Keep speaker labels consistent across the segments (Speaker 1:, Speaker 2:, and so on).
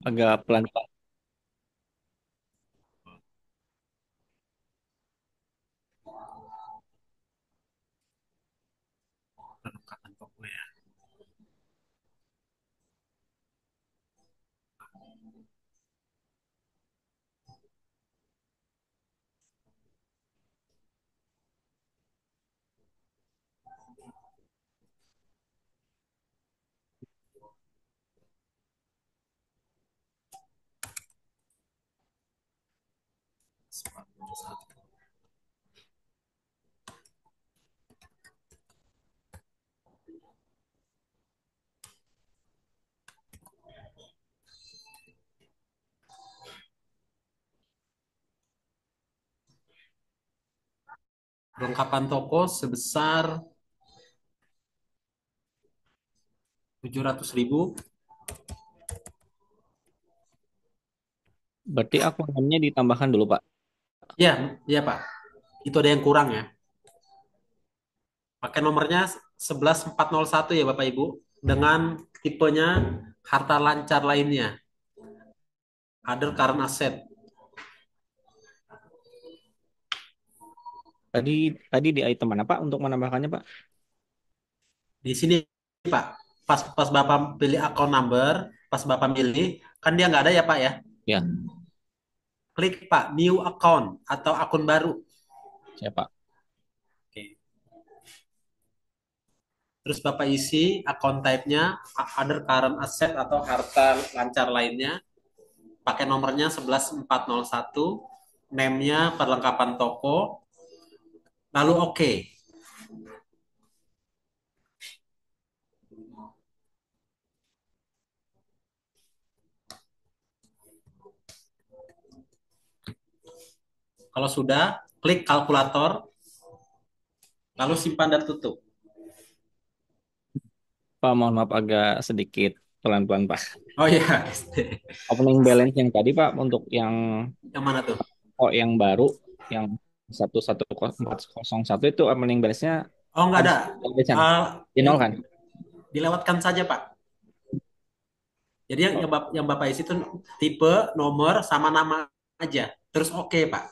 Speaker 1: agak pelan-pelan.
Speaker 2: Perlengkapan toko ya. Perlengkapan toko sebesar 700.000.
Speaker 1: Berarti akunnya ditambahkan dulu, Pak.
Speaker 2: Ya, ya Pak. Itu ada yang kurang ya. Pakai nomornya 11401 ya Bapak Ibu. Dengan tipenya harta lancar lainnya. Other current asset.
Speaker 1: Tadi tadi di item mana, Pak, untuk menambahkannya, Pak?
Speaker 2: Di sini Pak, pas pas Bapak pilih account number, pas Bapak pilih, kan dia nggak ada ya Pak ya.
Speaker 1: Ya,
Speaker 2: Klik Pak, new account atau akun baru.
Speaker 1: siapa?
Speaker 2: Oke. Terus Bapak isi account type-nya, other current asset atau harta lancar lainnya. Pakai nomornya 11401, name-nya perlengkapan toko, lalu oke. Kalau sudah, klik kalkulator, lalu simpan dan tutup.
Speaker 1: Pak, mohon maaf agak sedikit pelan-pelan, Pak.
Speaker 2: Oh iya,
Speaker 1: Opening balance yang tadi, Pak, untuk yang
Speaker 2: yang mana tuh?
Speaker 1: yang baru, yang 11401 itu opening balance-nya
Speaker 2: Oh nggak
Speaker 1: ada
Speaker 2: ada.
Speaker 1: di sana.
Speaker 2: Uh,
Speaker 1: Di nol kan?
Speaker 2: dilewatkan saja Pak. Jadi
Speaker 1: Oh,
Speaker 2: yang Bapak isi itu tipe, nomor, sama nama aja. Terus oke Pak.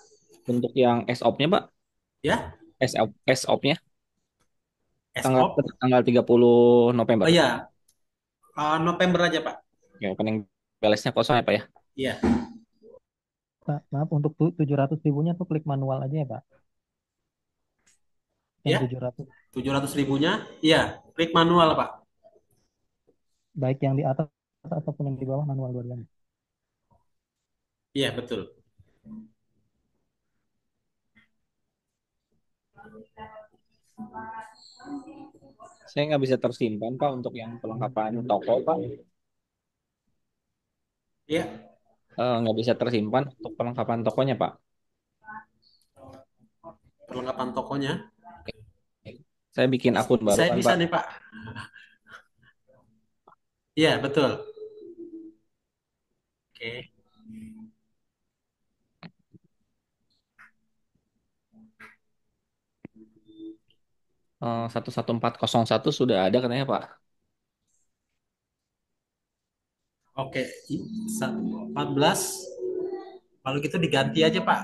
Speaker 1: untuk yang S-op-nya, Pak,
Speaker 2: Ya,
Speaker 1: S-op-nya
Speaker 2: as
Speaker 1: tanggal
Speaker 2: of.
Speaker 1: tanggal 30 November.
Speaker 2: Oh iya, November aja Pak.
Speaker 1: Ya, opening balance-nya kosong ya, Pak ya.
Speaker 2: Iya,
Speaker 3: Pak, maaf untuk 700 ribunya tuh klik manual aja ya Pak. Yang
Speaker 2: ya.
Speaker 3: 700
Speaker 2: 700.000-nya, iya. Klik manual Pak.
Speaker 3: baik yang di atas ataupun yang di bawah manual dua-duanya.
Speaker 2: Iya betul.
Speaker 1: Saya nggak bisa tersimpan, Pak, untuk yang perlengkapan toko, Pak.
Speaker 2: Iya,
Speaker 1: Nggak bisa tersimpan untuk perlengkapan tokonya, Pak.
Speaker 2: perlengkapan tokonya.
Speaker 1: Saya bikin akun baru
Speaker 2: Saya
Speaker 1: kan,
Speaker 2: bisa
Speaker 1: Pak.
Speaker 2: nih Pak. Iya betul. Oke.
Speaker 1: 11401 sudah ada katanya, Pak.
Speaker 2: Oke, 14. Kalau gitu diganti aja Pak.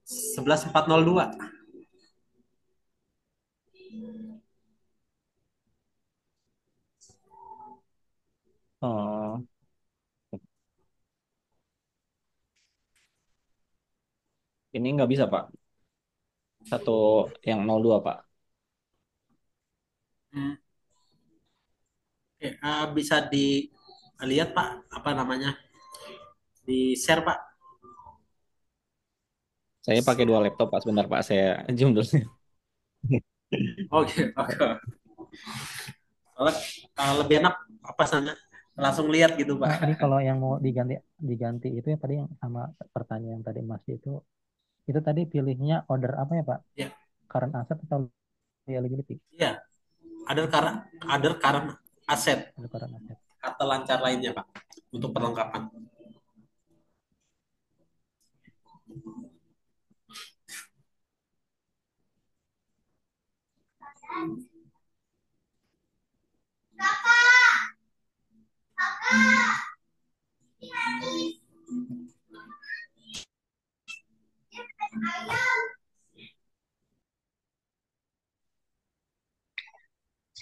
Speaker 2: 11402.
Speaker 1: Oh, ini nggak bisa, Pak. Satu yang 02, Pak.
Speaker 2: Hmm, oke, bisa dilihat Pak, apa namanya? Di share Pak.
Speaker 1: Saya pakai dua laptop, Pak. Sebentar, Pak. Saya zoom dulu.
Speaker 2: Oke, oke. Soalnya lebih enak apa sana langsung lihat gitu Pak.
Speaker 3: Ini kalau yang mau diganti diganti itu ya tadi yang sama pertanyaan yang tadi Mas itu tadi pilihnya order apa ya Pak?
Speaker 2: Ya,
Speaker 3: Current asset atau liability?
Speaker 2: iya. Ada current aset,
Speaker 3: Ada current asset.
Speaker 2: harta lancar lainnya Pak, untuk perlengkapan.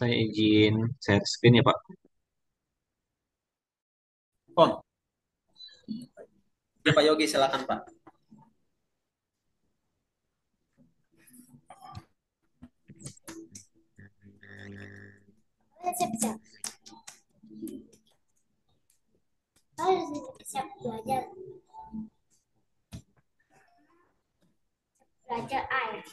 Speaker 1: Saya izin share screen ya, Pak.
Speaker 2: Pon, ya Pak Yogi silakan Pak.
Speaker 4: Siap-siap. Siap belajar. Belajar air.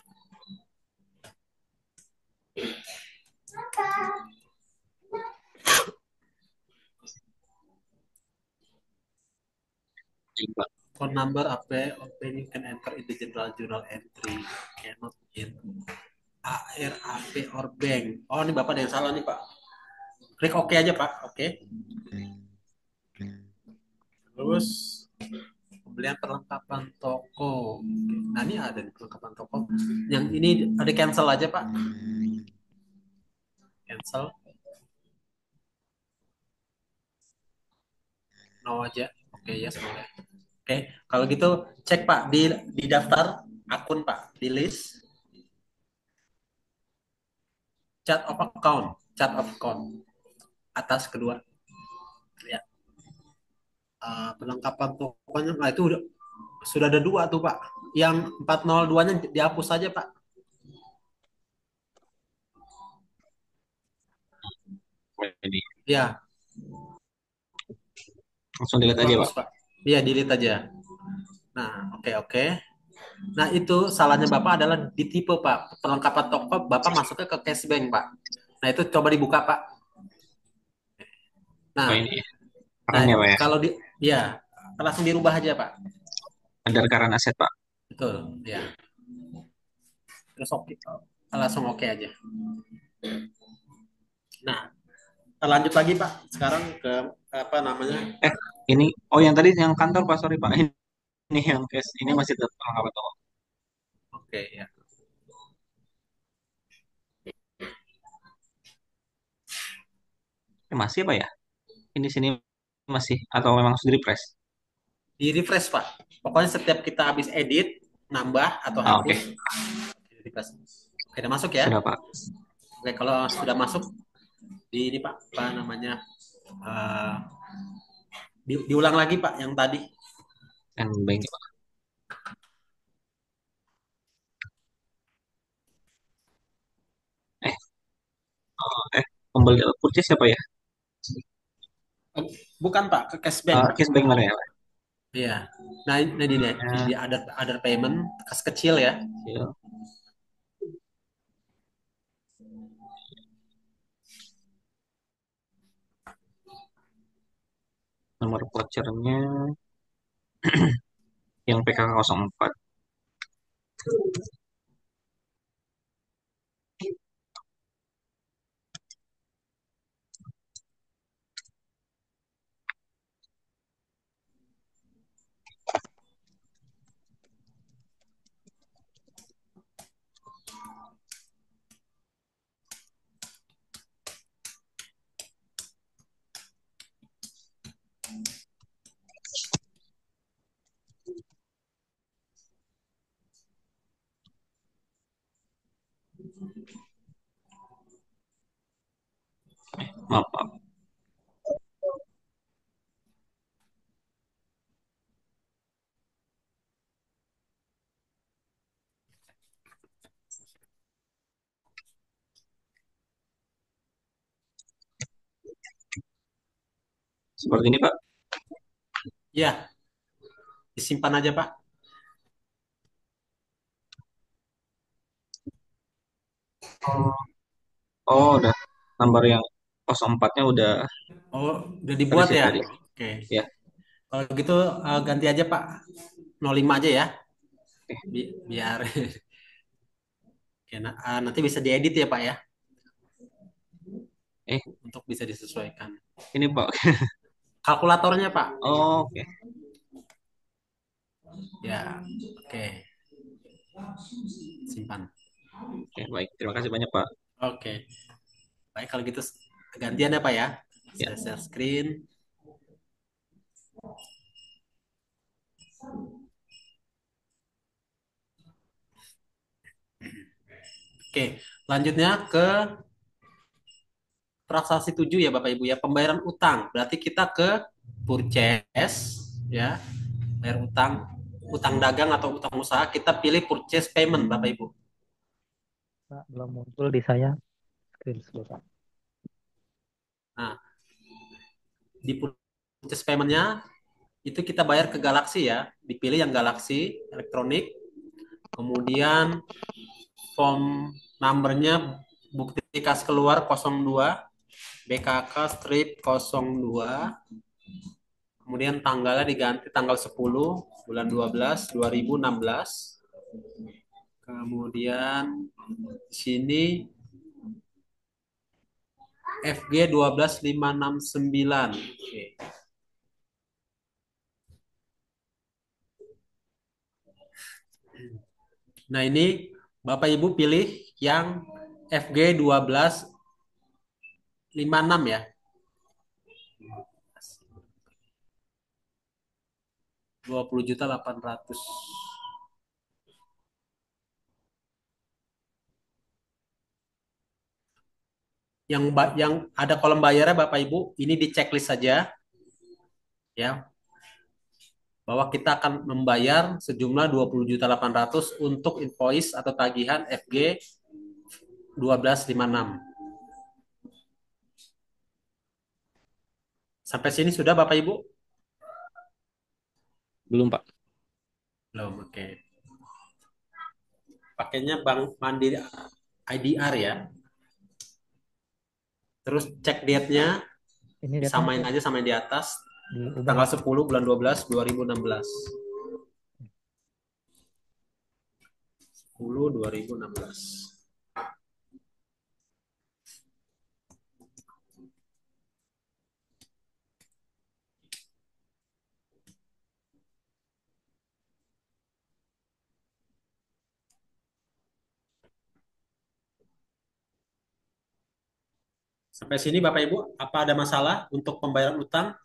Speaker 1: Izin, Pak.
Speaker 2: Phone number apa open you can enter in the general journal entry cannot in AR, AP, or bank. Oh, ini Bapak ada yang salah nih, Pak. Klik OK aja, Pak. Oke. Terus pembelian perlengkapan toko. Oke. Nah, ini ada di perlengkapan toko. Yang ini ada cancel aja, Pak. Cancel. No aja. Oke, ya boleh. Oke, kalau gitu cek Pak di daftar akun Pak, di list chat of account atas kedua. Ya, perlengkapan tokonya, nah itu sudah ada dua tuh Pak. Yang 402-nya dihapus saja Pak.
Speaker 1: Ini
Speaker 2: Ya,
Speaker 1: langsung dilihat
Speaker 2: itu
Speaker 1: aja,
Speaker 2: hapus
Speaker 1: Pak.
Speaker 2: Pak. Iya, delete aja. Nah, oke oke. Nah, itu salahnya Bapak adalah di tipe Pak. Perlengkapan toko Bapak masuknya ke cashbank Pak. Nah, itu coba dibuka Pak.
Speaker 1: Oh,
Speaker 2: Nah,
Speaker 1: ini ya.
Speaker 2: nah
Speaker 1: Perannya, Pak ya.
Speaker 2: kalau ya langsung dirubah aja Pak.
Speaker 1: Ada current asset, Pak.
Speaker 2: Betul, ya. Terus oke, langsung oke aja. Nah, lanjut lagi Pak. Sekarang ke apa namanya?
Speaker 1: Eh, ini, oh yang tadi yang kantor, Pak. Sorry, Pak. Ini yang cash. Ini masih tetap perlengkapan toko.
Speaker 2: Oke ya.
Speaker 1: Masih, Pak ya? Ini sini masih atau memang sudah di-press?
Speaker 2: Di refresh Pak. Pokoknya setiap kita habis edit, nambah atau
Speaker 1: Ah, oke.
Speaker 2: hapus, di refresh. Oke, udah masuk ya?
Speaker 1: Sudah, Pak.
Speaker 2: Oke, kalau sudah masuk di ini Pak, apa namanya? eh, diulang lagi Pak yang tadi.
Speaker 1: Yang bank, Pak. Eh, pembeli purchase siapa ya?
Speaker 2: Bukan Pak, ke cashbank Pak.
Speaker 1: Cashback mana ya, Pak?
Speaker 2: Iya. Nah, ini di
Speaker 1: Ya,
Speaker 2: other payment kas kecil ya.
Speaker 1: kecil. Nomor vouchernya yang PKK 04. Maaf, Pak. Seperti ini, Pak.
Speaker 2: Ya, disimpan aja Pak.
Speaker 1: Oh, udah. Nomor yang 04-nya udah
Speaker 2: Oh, udah dibuat
Speaker 1: reset
Speaker 2: ya?
Speaker 1: tadi.
Speaker 2: Oke.
Speaker 1: Ya,
Speaker 2: Kalau gitu ganti aja Pak. 05 aja ya.
Speaker 1: oke.
Speaker 2: Biar Oke, nah, nanti bisa diedit ya Pak ya
Speaker 1: Eh,
Speaker 2: untuk bisa disesuaikan.
Speaker 1: ini, Pak.
Speaker 2: Kalkulatornya Pak.
Speaker 1: Oh, oke.
Speaker 2: Ya, oke. Simpan.
Speaker 1: Oke, baik. Terima kasih banyak, Pak.
Speaker 2: Oke. Baik kalau gitu gantian ya Pak ya.
Speaker 1: Ya.
Speaker 2: Saya share screen. Oke, lanjutnya ke transaksi 7 ya Bapak Ibu ya, pembayaran utang. Berarti kita ke purchase ya, bayar utang, utang dagang atau utang usaha, kita pilih purchase payment Bapak Ibu.
Speaker 3: Pak, belum muncul di saya screen dulu, Pak.
Speaker 2: Nah, di purchase payment-nya itu kita bayar ke Galaxy ya, dipilih yang Galaxy elektronik. Kemudian form numbernya bukti kas keluar 02, BKK strip 02, kemudian tanggalnya diganti tanggal 10 bulan 12 2016. Kemudian sini FG 12569. Oke. Nah, ini Bapak Ibu pilih yang FG 1256 ya. 20.800. Yang ada kolom bayarnya Bapak Ibu, ini di checklist saja ya, bahwa kita akan membayar sejumlah 20.800 untuk invoice atau tagihan FG 1256. Sampai sini sudah Bapak Ibu?
Speaker 1: Belum, Pak.
Speaker 2: Belum, oke. Pakainya Bank Mandiri IDR ya. Terus cek date-nya,
Speaker 3: Ini data
Speaker 2: disamain
Speaker 3: nanti
Speaker 2: aja sama yang di atas.
Speaker 3: diubah ya,
Speaker 2: Tanggal
Speaker 3: Pak.
Speaker 2: 10 bulan 12 2016. 10 2016. Sampai sini Bapak Ibu, apa ada masalah untuk pembayaran utang?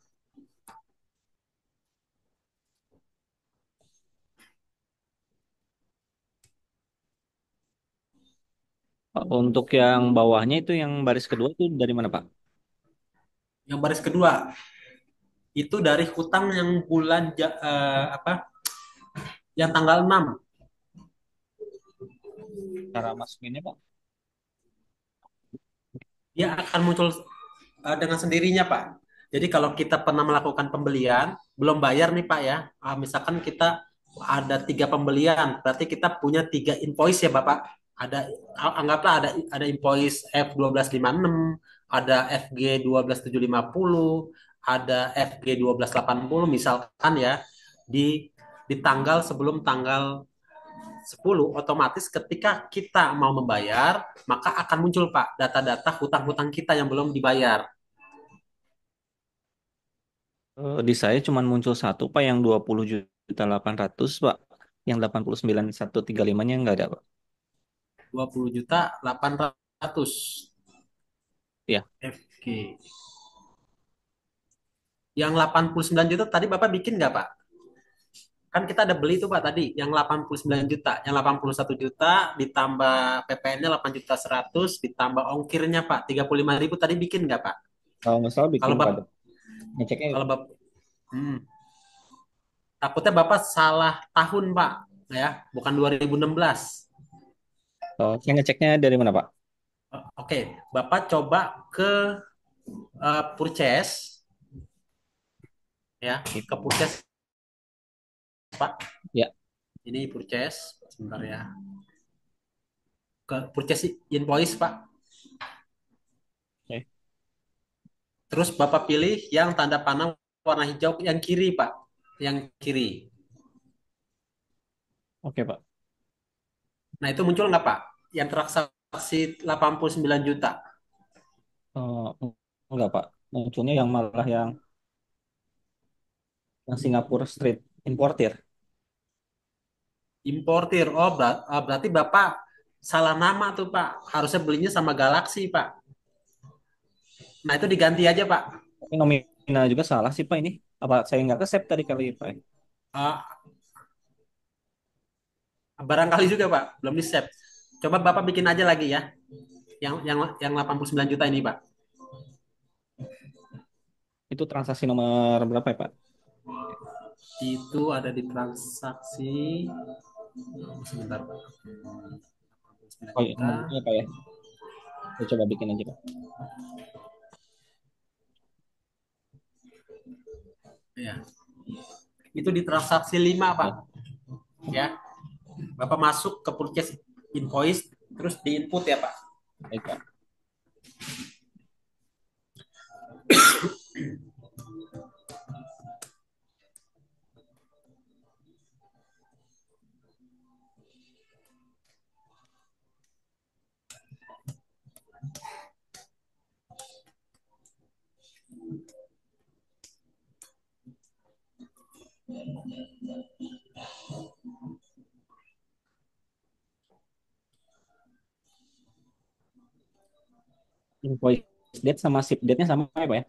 Speaker 1: Untuk yang bawahnya itu yang baris kedua itu dari mana, Pak?
Speaker 2: Yang baris kedua, itu dari hutang yang bulan apa? Yang tanggal 6.
Speaker 1: Cara masukinnya, Pak?
Speaker 2: Dia akan muncul dengan sendirinya, Pak. Jadi kalau kita pernah melakukan pembelian, belum bayar nih, Pak ya. Misalkan kita ada 3 pembelian, berarti kita punya 3 invoice ya, Bapak. Ada anggaplah ada invoice F1256, ada FG 12750, ada FG 1280 misalkan ya, di tanggal sebelum tanggal 10 otomatis ketika kita mau membayar maka akan muncul Pak data-data hutang-hutang kita yang belum dibayar.
Speaker 1: Di saya cuma muncul satu, Pak, yang 20.800, Pak. Yang 89.135-nya nggak ada, Pak.
Speaker 2: 20.800
Speaker 1: Ya.
Speaker 2: FG. Yang 89 juta tadi Bapak bikin nggak Pak? Kan kita ada beli tuh Pak tadi yang 89 juta, yang 81 juta ditambah PPN-nya 8.100.000 ditambah ongkirnya Pak 35.000 tadi bikin nggak Pak?
Speaker 1: Kalau nggak salah
Speaker 2: Kalau
Speaker 1: bikin, Pak.
Speaker 2: Bapak
Speaker 1: Ngeceknya
Speaker 2: kalau Bapak hmm, takutnya Bapak salah tahun Pak ya, bukan 2016.
Speaker 1: saya ngeceknya dari mana, Pak?
Speaker 2: Oke, Bapak coba ke purchase ya, ke purchase Pak.
Speaker 1: Ya.
Speaker 2: Ini purchase sebentar ya. Ke purchase invoice Pak.
Speaker 1: Oke,
Speaker 2: Terus Bapak pilih yang tanda panah warna hijau yang kiri Pak. Yang kiri.
Speaker 1: oke, Pak.
Speaker 2: Nah, itu muncul nggak Pak? Yang transaksi 89 juta.
Speaker 1: Eh, enggak, Pak. Munculnya yang malah yang Singapura Street Importir.
Speaker 2: Importir. Oh, berarti Bapak salah nama tuh Pak. Harusnya belinya sama Galaxy Pak. Nah, itu diganti aja Pak.
Speaker 1: Tapi nominal juga salah sih, Pak, ini. Apa saya nggak ke save tadi kali, Pak?
Speaker 2: Uh, Barangkali juga Pak, belum di-save. Coba Bapak bikin aja lagi ya. Yang 89 juta ini Pak.
Speaker 1: Itu transaksi nomor berapa ya, Pak?
Speaker 2: Itu ada di transaksi sebentar Pak. 89
Speaker 1: Oh iya,
Speaker 2: juta.
Speaker 1: nomornya Pak ya. Saya coba bikin aja, Pak.
Speaker 2: Ya. Itu di transaksi 5 Pak.
Speaker 1: Ya,
Speaker 2: Ya. Bapak masuk ke purchase invoice terus di input ya Pak.
Speaker 1: baik, Pak. Invoice date sama ship date-nya sama ya, Pak ya?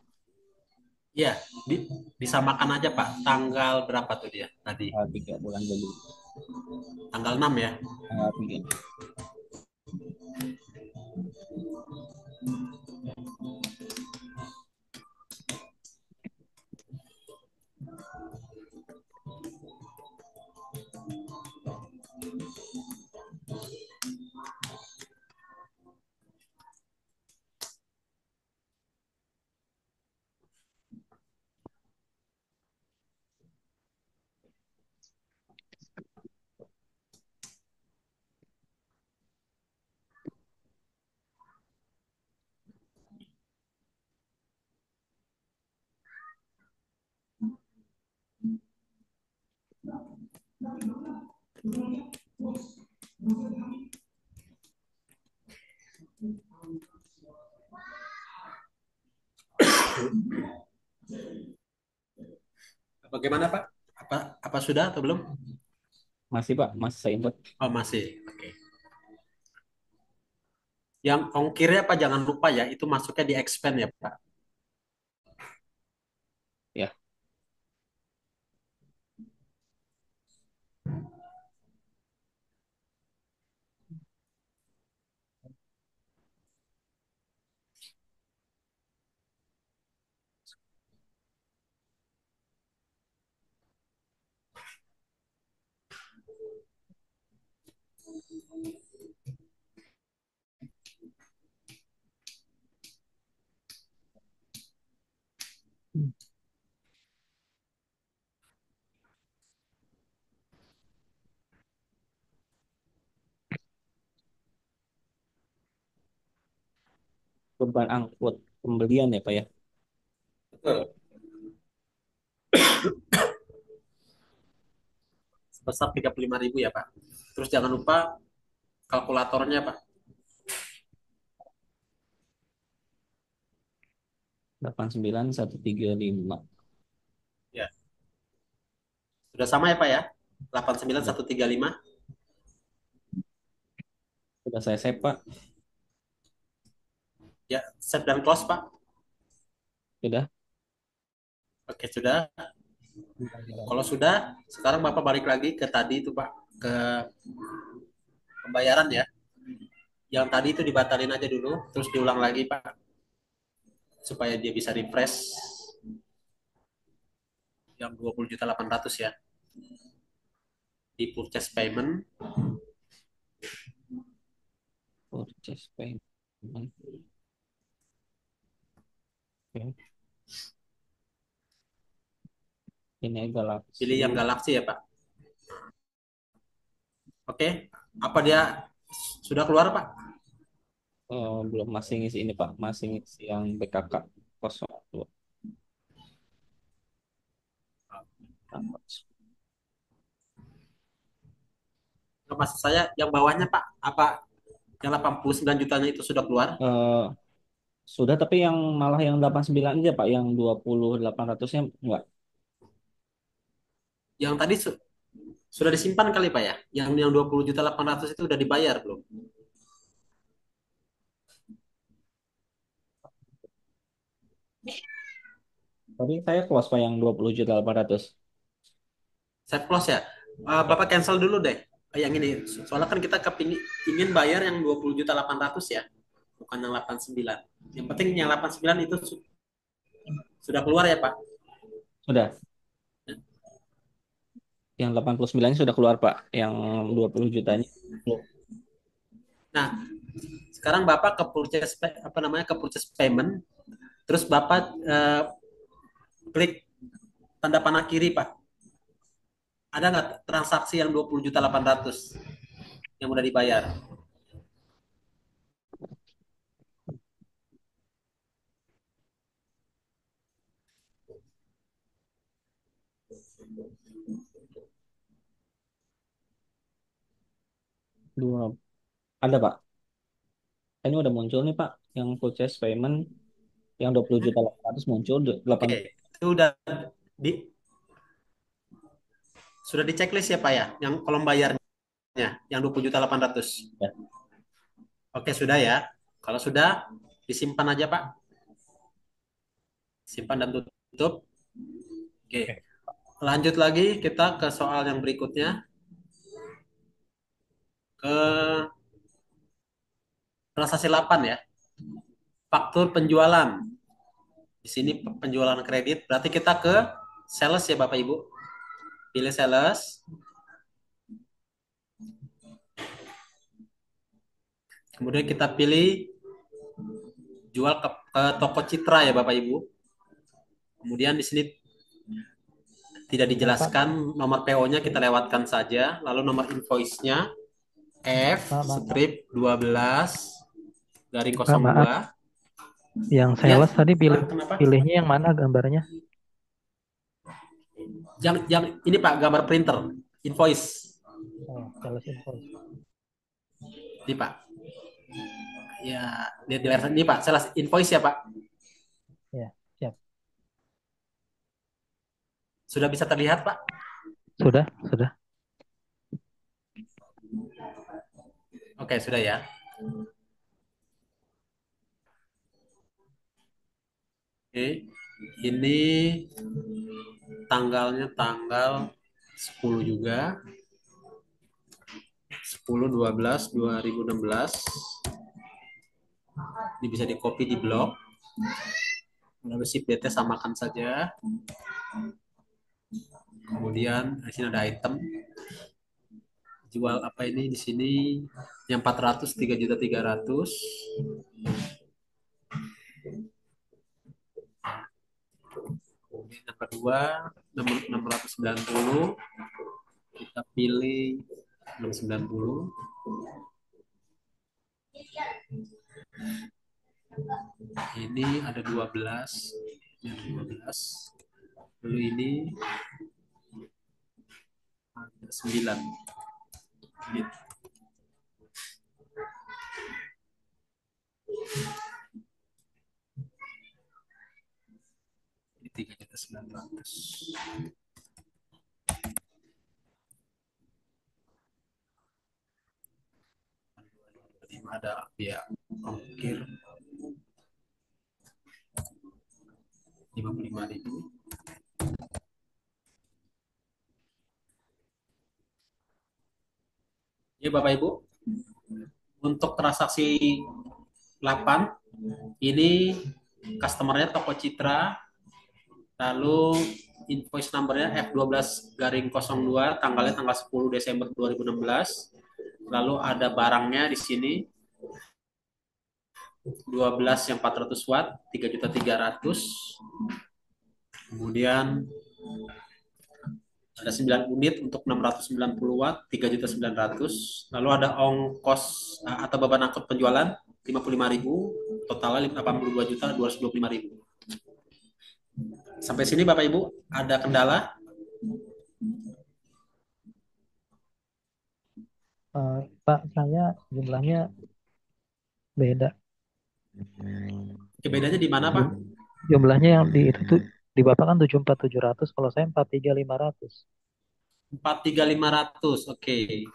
Speaker 2: Iya, disamakan aja Pak. Tanggal berapa tuh dia tadi?
Speaker 1: 3 bulan Juli.
Speaker 2: Tanggal 6 ya.
Speaker 1: Tanggal 3.
Speaker 2: Bagaimana Pak? Apa sudah atau belum?
Speaker 1: Masih, Pak. Masih saya input.
Speaker 2: Oh, masih. Oke. Yang ongkirnya Pak jangan lupa ya, itu masuknya di expense ya Pak.
Speaker 1: Ya, beban angkut pembelian ya, Pak ya.
Speaker 2: Betul. Sebesar 35.000 ya Pak. Terus jangan lupa kalkulatornya Pak.
Speaker 1: 89135.
Speaker 2: Ya. Sudah sama ya Pak ya?
Speaker 1: Sudah,
Speaker 2: 89135.
Speaker 1: sudah saya save, Pak.
Speaker 2: Ya, save dan close Pak.
Speaker 1: Sudah.
Speaker 2: Oke, sudah. Kalau sudah, sekarang Bapak balik lagi ke tadi itu Pak, ke pembayaran ya. Yang tadi itu dibatalin aja dulu, terus diulang lagi Pak, supaya dia bisa refresh yang 20.800.000 ya. Di purchase payment,
Speaker 1: Purchase payment. Oke. Ini
Speaker 2: pilih yang
Speaker 1: Galaxy.
Speaker 2: Galaxy ya Pak. Oke, apa dia sudah keluar Pak?
Speaker 1: Belum, masih ngisi ini, Pak. Masih ngisi yang BKK 02.
Speaker 2: Nggak, maksud saya yang bawahnya Pak, apa yang 89 jutanya itu sudah keluar?
Speaker 1: Eh, sudah, tapi yang malah yang 89 aja, Pak. Yang 2800-nya enggak.
Speaker 2: Yang tadi sudah disimpan kali Pak ya? Yang 20.800.000 itu sudah dibayar belum?
Speaker 1: Tapi saya close, Pak, yang 20.800.
Speaker 2: Saya close ya.
Speaker 1: Ya,
Speaker 2: Bapak cancel dulu deh. Yang ini. Soalnya kan kita ingin bayar yang 20.800.000 ya. Bukan yang 89. Yang penting yang 89 itu Sudah keluar ya, Pak?
Speaker 1: Sudah. Yang 89 sudah keluar, Pak. Yang 20 jutanya.
Speaker 2: Nah, sekarang Bapak ke purchase apa namanya? Ke purchase payment, terus Bapak klik tanda panah kiri, Pak. Ada nggak transaksi yang 20.800 yang udah dibayar?
Speaker 1: Dua. Ada, Pak. Ini udah muncul nih, Pak. Yang purchase payment yang 20.800 muncul.
Speaker 2: Oke,
Speaker 1: 8.
Speaker 2: itu udah di sudah di checklist ya, Pak ya, yang kolom bayarnya yang 20.800.
Speaker 1: Ya.
Speaker 2: Oke, sudah ya. Kalau sudah, disimpan aja, Pak. Simpan dan tutup. Oke.
Speaker 3: Oke.
Speaker 2: Lanjut lagi kita ke soal yang berikutnya, ke transaksi 8 ya. Faktur penjualan. Di sini penjualan kredit, berarti kita ke sales ya Bapak Ibu. Pilih sales. Kemudian kita pilih jual ke toko Citra ya Bapak Ibu. Kemudian di sini tidak
Speaker 3: Bapak,
Speaker 2: dijelaskan nomor PO-nya, kita lewatkan saja. Lalu nomor invoice-nya F
Speaker 3: Pak,
Speaker 2: strip 12 garing
Speaker 3: Pak, maaf.
Speaker 2: 02.
Speaker 3: Yang
Speaker 2: Ya,
Speaker 3: sales tadi
Speaker 2: Pak, kenapa?
Speaker 3: pilihnya yang mana gambarnya?
Speaker 2: Yang ini Pak, gambar printer, invoice.
Speaker 3: Oh, sales invoice.
Speaker 2: Ini Pak. Ya, lihat di layar ini Pak, sales invoice ya Pak.
Speaker 3: Ya, siap.
Speaker 2: Sudah bisa terlihat Pak?
Speaker 3: Sudah, sudah.
Speaker 2: Oke, sudah ya. Oke, ini tanggalnya tanggal 10 juga. 10/12/2016. Ini bisa di copy di blog. Lalu si PT samakan saja. Kemudian di sini ada item jual apa ini di sini yang 400 3.300.000. Kemudian yang kedua 690 kita pilih 690. Ini ada 12, ini ada 12. Lalu ini ada 9. Gitu. Ini 3.900.000. Ada biaya ongkir 55.000. Ya Bapak Ibu, untuk transaksi 8 ini customernya toko Citra, lalu invoice numbernya F12/02, tanggalnya tanggal 10 Desember 2016. Lalu ada barangnya di sini 12 yang 400 watt 3.300.000. Kemudian ada 9 unit untuk 690 watt 3.900.000. Lalu ada ongkos atau beban angkut penjualan 55.000, totalnya 82.225.000. Sampai sini Bapak Ibu ada kendala?
Speaker 3: Pak, saya jumlahnya beda.
Speaker 2: Oke, bedanya di mana Pak?
Speaker 3: Jumlahnya yang di itu tuh di Bapak kan 74.700, kalau saya 43.500.
Speaker 2: 43.500. Oke.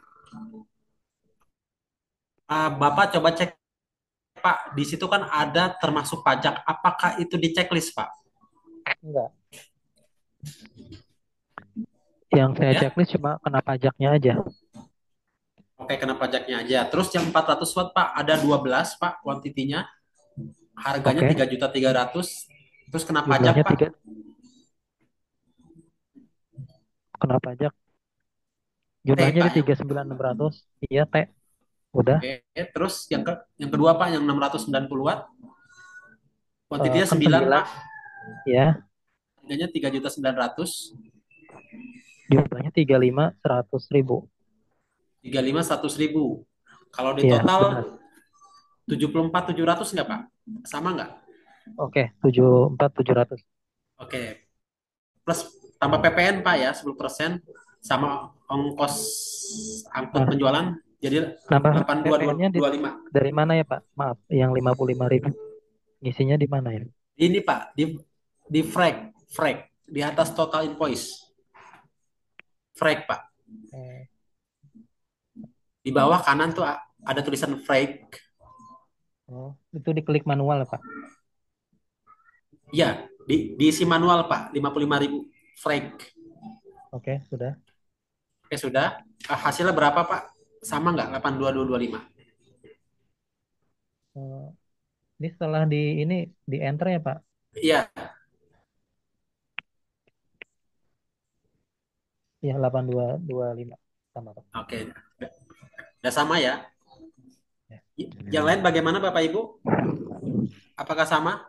Speaker 2: Bapak coba cek Pak, di situ kan ada termasuk pajak. Apakah itu di checklist Pak?
Speaker 3: Enggak. Yang saya
Speaker 2: Ya.
Speaker 3: checklist cuma kena pajaknya aja.
Speaker 2: Oke, kena pajaknya aja. Terus yang 400 watt Pak, ada 12 Pak kuantitinya. Harganya
Speaker 3: Oke.
Speaker 2: 3.300.000. Terus kena pajak,
Speaker 3: Jumlahnya
Speaker 2: Pak.
Speaker 3: tiga, kena pajak.
Speaker 2: T,
Speaker 3: Jumlahnya di
Speaker 2: Pak, yang
Speaker 3: 39.600. Iya, T. Udah.
Speaker 2: Oke. Terus yang kedua, Pak, yang 690 watt. Kuantitinya
Speaker 3: Kan
Speaker 2: 9,
Speaker 3: 9.
Speaker 2: Pak.
Speaker 3: Ya.
Speaker 2: Harganya 3.900.000.
Speaker 3: Jumlahnya 35.100.000.
Speaker 2: 35.100.000. Kalau di
Speaker 3: Iya, benar.
Speaker 2: total 74.700 nggak, Pak? Sama nggak?
Speaker 3: Oke, 74.700.
Speaker 2: Oke. Plus tambah PPN, Pak, ya, 10% sama ongkos angkut
Speaker 3: Nah,
Speaker 2: penjualan jadi
Speaker 3: nambah PPN-nya
Speaker 2: 82.225.
Speaker 3: dari mana ya, Pak? Maaf, yang 55.000. Ngisinya di mana ya?
Speaker 2: Ini, Pak, di frag di atas total invoice. Frag, Pak.
Speaker 3: Oh,
Speaker 2: Di bawah kanan tuh ada tulisan frag.
Speaker 3: oh, itu diklik manual ya, Pak?
Speaker 2: Iya, diisi manual, Pak. 55.000 frag.
Speaker 3: Oke, sudah.
Speaker 2: Oke, sudah. Hasilnya berapa, Pak? Sama nggak? 82.225.
Speaker 3: Eh, ini setelah di enter ya, Pak?
Speaker 2: Iya,
Speaker 3: Ya, 8225 sama, Pak.
Speaker 2: oke. Udah sama ya.
Speaker 3: Ya.
Speaker 2: Yang lain bagaimana, Bapak Ibu? Apakah sama?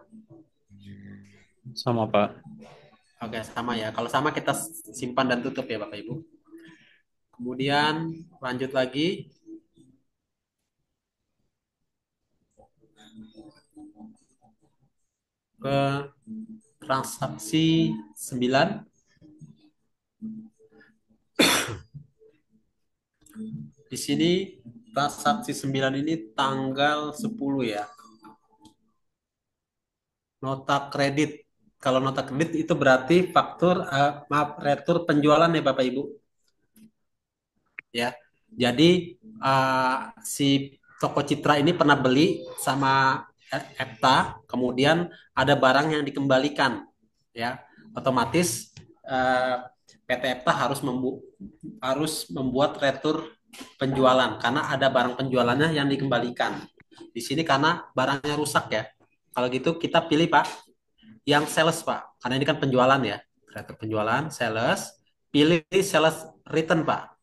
Speaker 1: Sama Pak.
Speaker 2: Oke, sama ya. Kalau sama kita simpan dan tutup ya, Bapak Ibu. Kemudian lanjut lagi ke transaksi 9. Di sini transaksi 9 ini tanggal 10 ya. Nota kredit. Kalau nota kredit itu berarti faktur, maaf, retur penjualan ya, Bapak Ibu. Ya. Jadi si toko Citra ini pernah beli sama Epta, kemudian ada barang yang dikembalikan, ya. Otomatis eh, PT Epta harus membuat retur penjualan karena ada barang penjualannya yang dikembalikan. Di sini karena barangnya rusak ya. Kalau gitu kita pilih, Pak, yang sales, Pak. Karena ini kan penjualan ya. Retur penjualan, sales. Pilih sales return, Pak.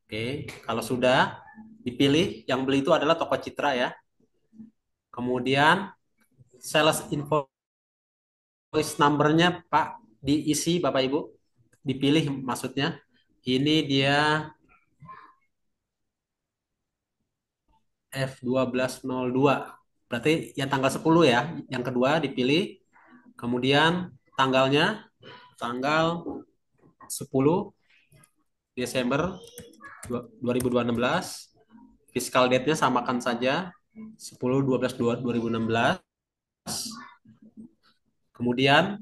Speaker 2: Oke, kalau sudah dipilih, yang beli itu adalah toko Citra ya. Kemudian sales invoice number-nya, Pak, diisi Bapak Ibu. Dipilih maksudnya. Ini dia F1202. Berarti yang tanggal 10 ya. Yang kedua dipilih. Kemudian tanggalnya tanggal 10 Desember 2016. Fiscal date-nya samakan saja 10/12/2016. Kemudian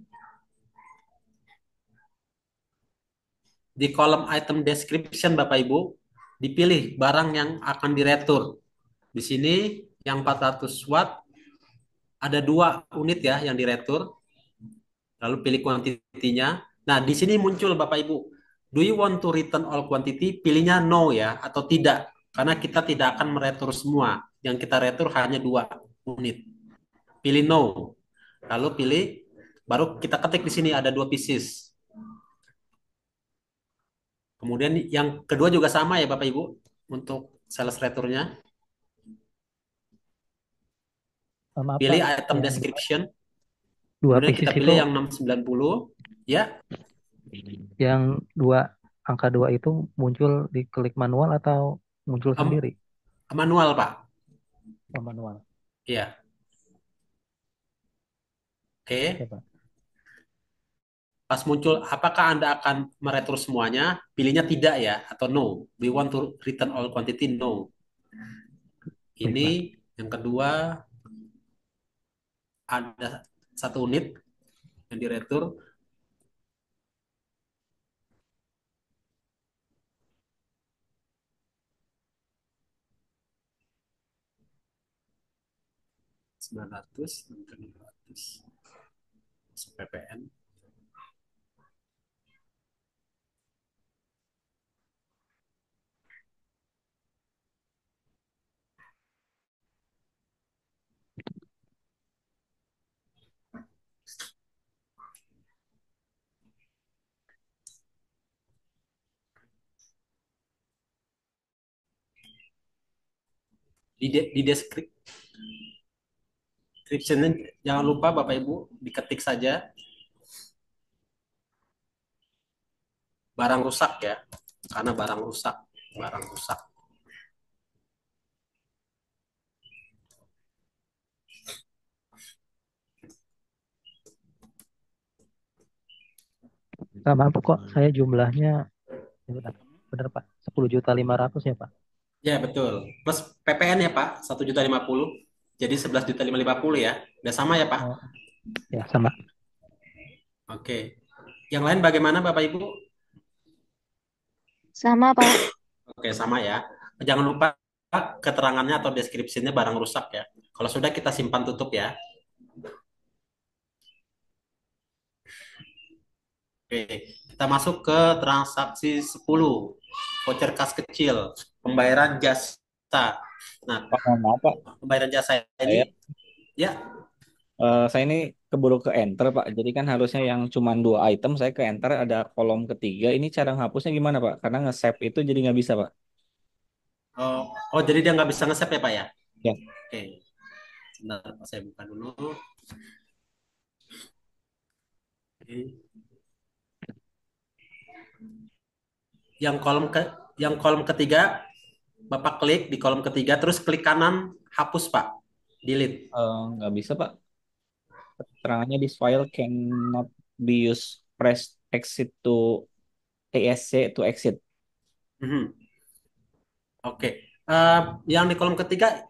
Speaker 2: di kolom item description Bapak Ibu dipilih barang yang akan diretur. Di sini yang 400 watt ada 2 unit ya yang diretur. Lalu pilih kuantitinya. Nah, di sini muncul Bapak Ibu. Do you want to return all quantity? Pilihnya no ya atau tidak. Karena kita tidak akan meretur semua. Yang kita retur hanya 2 unit. Pilih no. Lalu pilih, baru kita ketik di sini ada 2 pieces. Kemudian yang kedua juga sama ya Bapak Ibu untuk sales returnya.
Speaker 3: Maaf,
Speaker 2: Pilih
Speaker 3: Pak.
Speaker 2: item
Speaker 3: Yang
Speaker 2: description.
Speaker 3: dua
Speaker 2: Kemudian kita
Speaker 3: pieces
Speaker 2: pilih
Speaker 3: itu,
Speaker 2: yang 690. Ya,
Speaker 3: yang angka dua itu muncul di klik manual atau muncul sendiri?
Speaker 2: manual Pak.
Speaker 3: Oh, manual.
Speaker 2: Ya,
Speaker 3: Oke,
Speaker 2: oke.
Speaker 3: Pak.
Speaker 2: Pas muncul, apakah Anda akan meretur semuanya? Pilihnya tidak ya, atau no. We want to return all quantity, no.
Speaker 3: Klik,
Speaker 2: Ini
Speaker 3: Pak.
Speaker 2: yang kedua, ada 1 unit yang diretur. Sembilan ratus, 900 PPN. Di description jangan lupa Bapak Ibu diketik saja barang rusak ya, karena barang rusak.
Speaker 3: Sama apa kok saya jumlahnya ya benar, benar Pak. 10.500.000 ya Pak.
Speaker 2: Ya betul. Plus PPN ya Pak, 1.050. Jadi 11.550 ya. Udah sama ya Pak?
Speaker 3: Oh, ya sama.
Speaker 2: Oke. Yang lain bagaimana Bapak Ibu?
Speaker 4: Sama, Pak.
Speaker 2: Oke, sama ya. Jangan lupa keterangannya atau deskripsinya barang rusak ya. Kalau sudah kita simpan tutup ya. Oke, kita masuk ke transaksi 10. Voucher kas kecil, pembayaran jasa. Nah,
Speaker 1: Pak, mohon maaf Pak,
Speaker 2: pembayaran jasa ini
Speaker 1: saya
Speaker 2: ya.
Speaker 1: saya ini keburu ke enter Pak. Jadi kan harusnya yang cuma dua item saya ke enter ada kolom ketiga. Ini cara ngapusnya gimana Pak? Karena nge-save itu jadi nggak bisa Pak.
Speaker 2: Oh, oh jadi dia nggak bisa nge-save ya Pak ya?
Speaker 1: Ya.
Speaker 2: Oke, sebentar saya buka dulu. Oke. Yang kolom ke yang kolom ketiga, Bapak klik di kolom ketiga, terus klik kanan hapus Pak, delete.
Speaker 1: Nggak bisa Pak. Keterangannya this file cannot be used. Press exit to ESC to exit.
Speaker 2: Mhm. Oke. Yang di kolom ketiga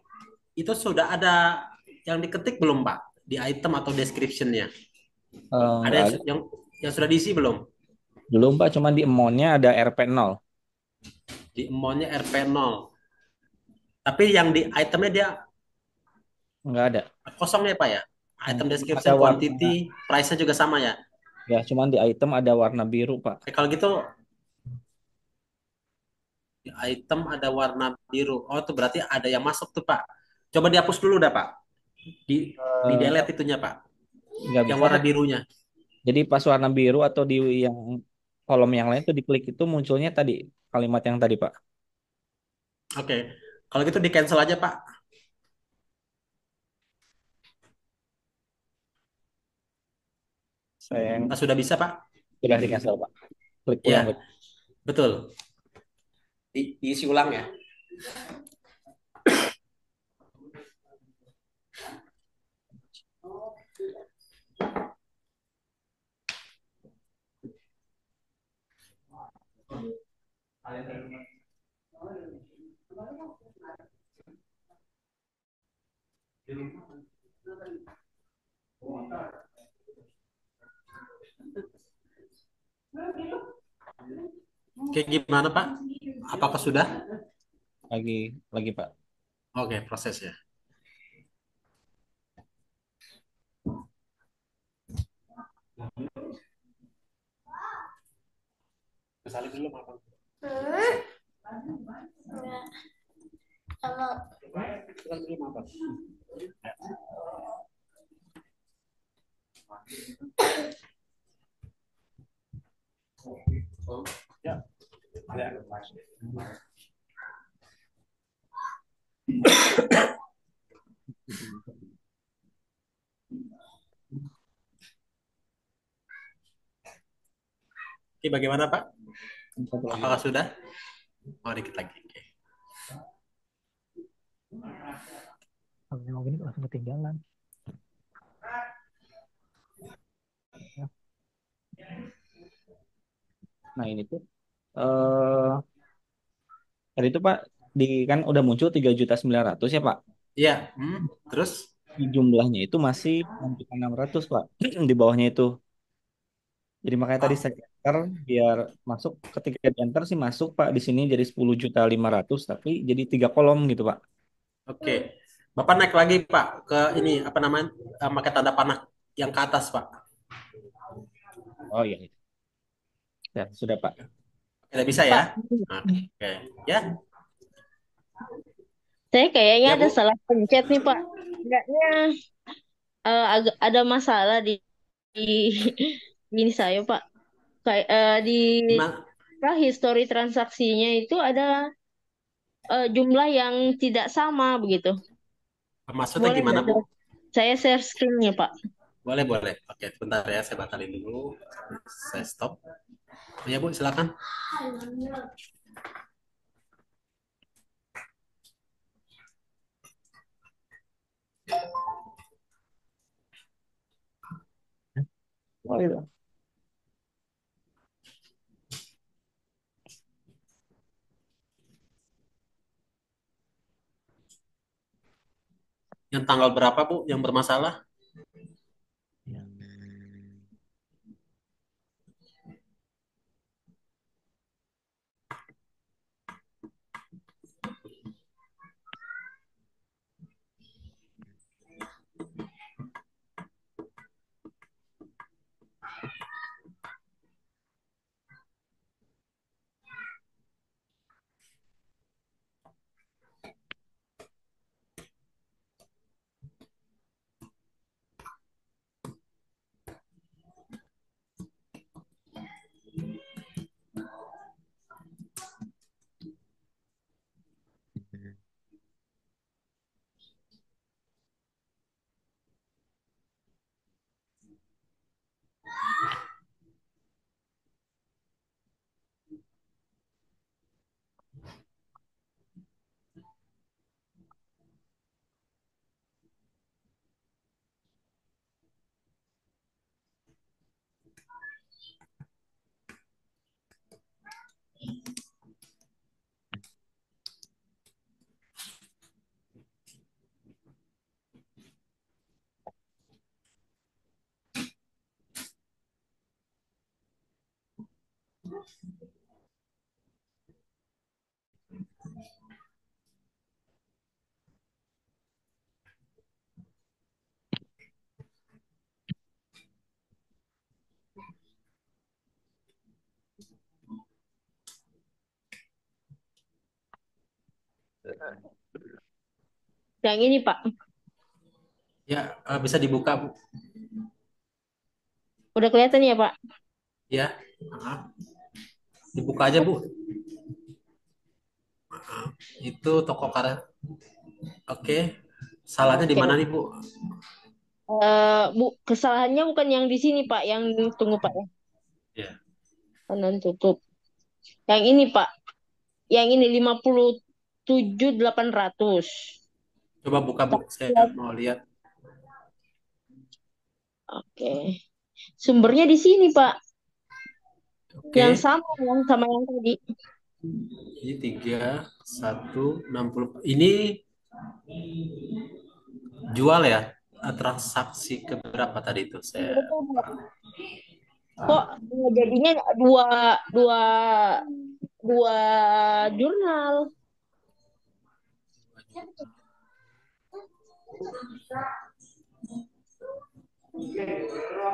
Speaker 2: itu sudah ada yang diketik belum Pak? Di item atau description-nya? Ada
Speaker 1: Nggak
Speaker 2: yang
Speaker 1: ada.
Speaker 2: yang sudah diisi belum?
Speaker 1: Belum Pak, cuma di amount-nya ada RP0.
Speaker 2: Di amount-nya RP0. Tapi yang di itemnya dia
Speaker 1: Nggak ada.
Speaker 2: kosong ya Pak ya? Item
Speaker 1: Cuma ada
Speaker 2: description,
Speaker 1: warna,
Speaker 2: quantity, price-nya juga sama ya?
Speaker 1: ya cuma di item ada warna biru Pak.
Speaker 2: Kalau gitu di item ada warna biru. Oh, itu berarti ada yang masuk tuh Pak. Coba dihapus dulu dah Pak. Di
Speaker 1: Nggak,
Speaker 2: delete itunya Pak.
Speaker 1: nggak
Speaker 2: Yang
Speaker 1: bisa
Speaker 2: warna
Speaker 1: Pak.
Speaker 2: birunya.
Speaker 1: Jadi pas warna biru atau di yang kolom yang lain tuh diklik itu munculnya tadi kalimat yang tadi Pak.
Speaker 2: Oke. Kalau gitu di cancel aja Pak.
Speaker 1: Saya
Speaker 2: Sudah bisa Pak?
Speaker 1: sudah di cancel Pak. Klik ulang
Speaker 2: Ya,
Speaker 1: Pak.
Speaker 2: betul. Diisi ulang ya. Oke, gimana Pak? Apakah sudah?
Speaker 1: Lagi lagi Pak.
Speaker 2: Oke, proses ya. Kesalin dulu Pak. Kesalin dulu Pak. Ya. Ya. Oke, bagaimana Pak?
Speaker 1: Satu lagi
Speaker 2: Apakah
Speaker 1: Pak.
Speaker 2: sudah? Oh, dikit lagi. Oke.
Speaker 3: Kalau yang gini langsung ketinggalan. Ya.
Speaker 1: Nah ini tuh eh tadi itu Pak di kan udah muncul 3.900.000 ya Pak.
Speaker 2: Iya. Terus?
Speaker 1: Di jumlahnya itu masih 6.600.000 Pak. Di bawahnya itu. Jadi makanya tadi
Speaker 2: Ah,
Speaker 1: saya enter biar masuk ketika di enter sih masuk Pak di sini jadi 10.500.000 tapi jadi tiga kolom gitu Pak.
Speaker 2: oke. Bapak naik lagi Pak ke ini apa namanya? Pakai tanda panah yang ke atas Pak.
Speaker 1: Oh iya. Ya, sudah Pak.
Speaker 2: Tidak bisa ya?
Speaker 4: Pak,
Speaker 2: Oke. Ya,
Speaker 4: saya kayaknya
Speaker 2: ya
Speaker 4: ada
Speaker 2: Bu.
Speaker 4: salah pencet nih, Pak. Kayaknya agak ada masalah di di ini saya, Pak. Kayak di
Speaker 2: Gimana?
Speaker 4: apa, history transaksinya itu ada jumlah yang tidak sama begitu.
Speaker 2: Maksudnya
Speaker 4: Boleh
Speaker 2: gimana,
Speaker 4: nggak
Speaker 2: Bu?
Speaker 4: saya share screen-nya, Pak?
Speaker 2: Boleh, boleh. Oke, sebentar ya, saya batalin dulu. Saya stop. Ya, Bu, silakan.
Speaker 1: Oh, iya.
Speaker 2: Yang tanggal berapa, Bu, yang bermasalah?
Speaker 3: Yang
Speaker 4: Yang ini, Pak.
Speaker 2: Ya, bisa dibuka, Bu.
Speaker 4: Udah kelihatan ya, Pak?
Speaker 2: Ya, dibuka aja, Bu. Itu toko karet. Oke. Salahnya di
Speaker 4: Oke.
Speaker 2: mana nih, Bu?
Speaker 4: Bu, kesalahannya bukan yang di sini, Pak. Yang tunggu, Pak ya.
Speaker 2: Ya.
Speaker 4: Kanan tutup. Yang ini, Pak. Yang ini 57.800.
Speaker 2: Coba buka, Bu. Saya mau lihat.
Speaker 4: Oke. Sumbernya di sini, Pak. Yang
Speaker 2: Oke.
Speaker 4: sama yang tadi.
Speaker 2: Ini 3160. Ini jual ya? Transaksi ke berapa tadi itu? Saya
Speaker 4: Kok jadinya dua dua dua jurnal?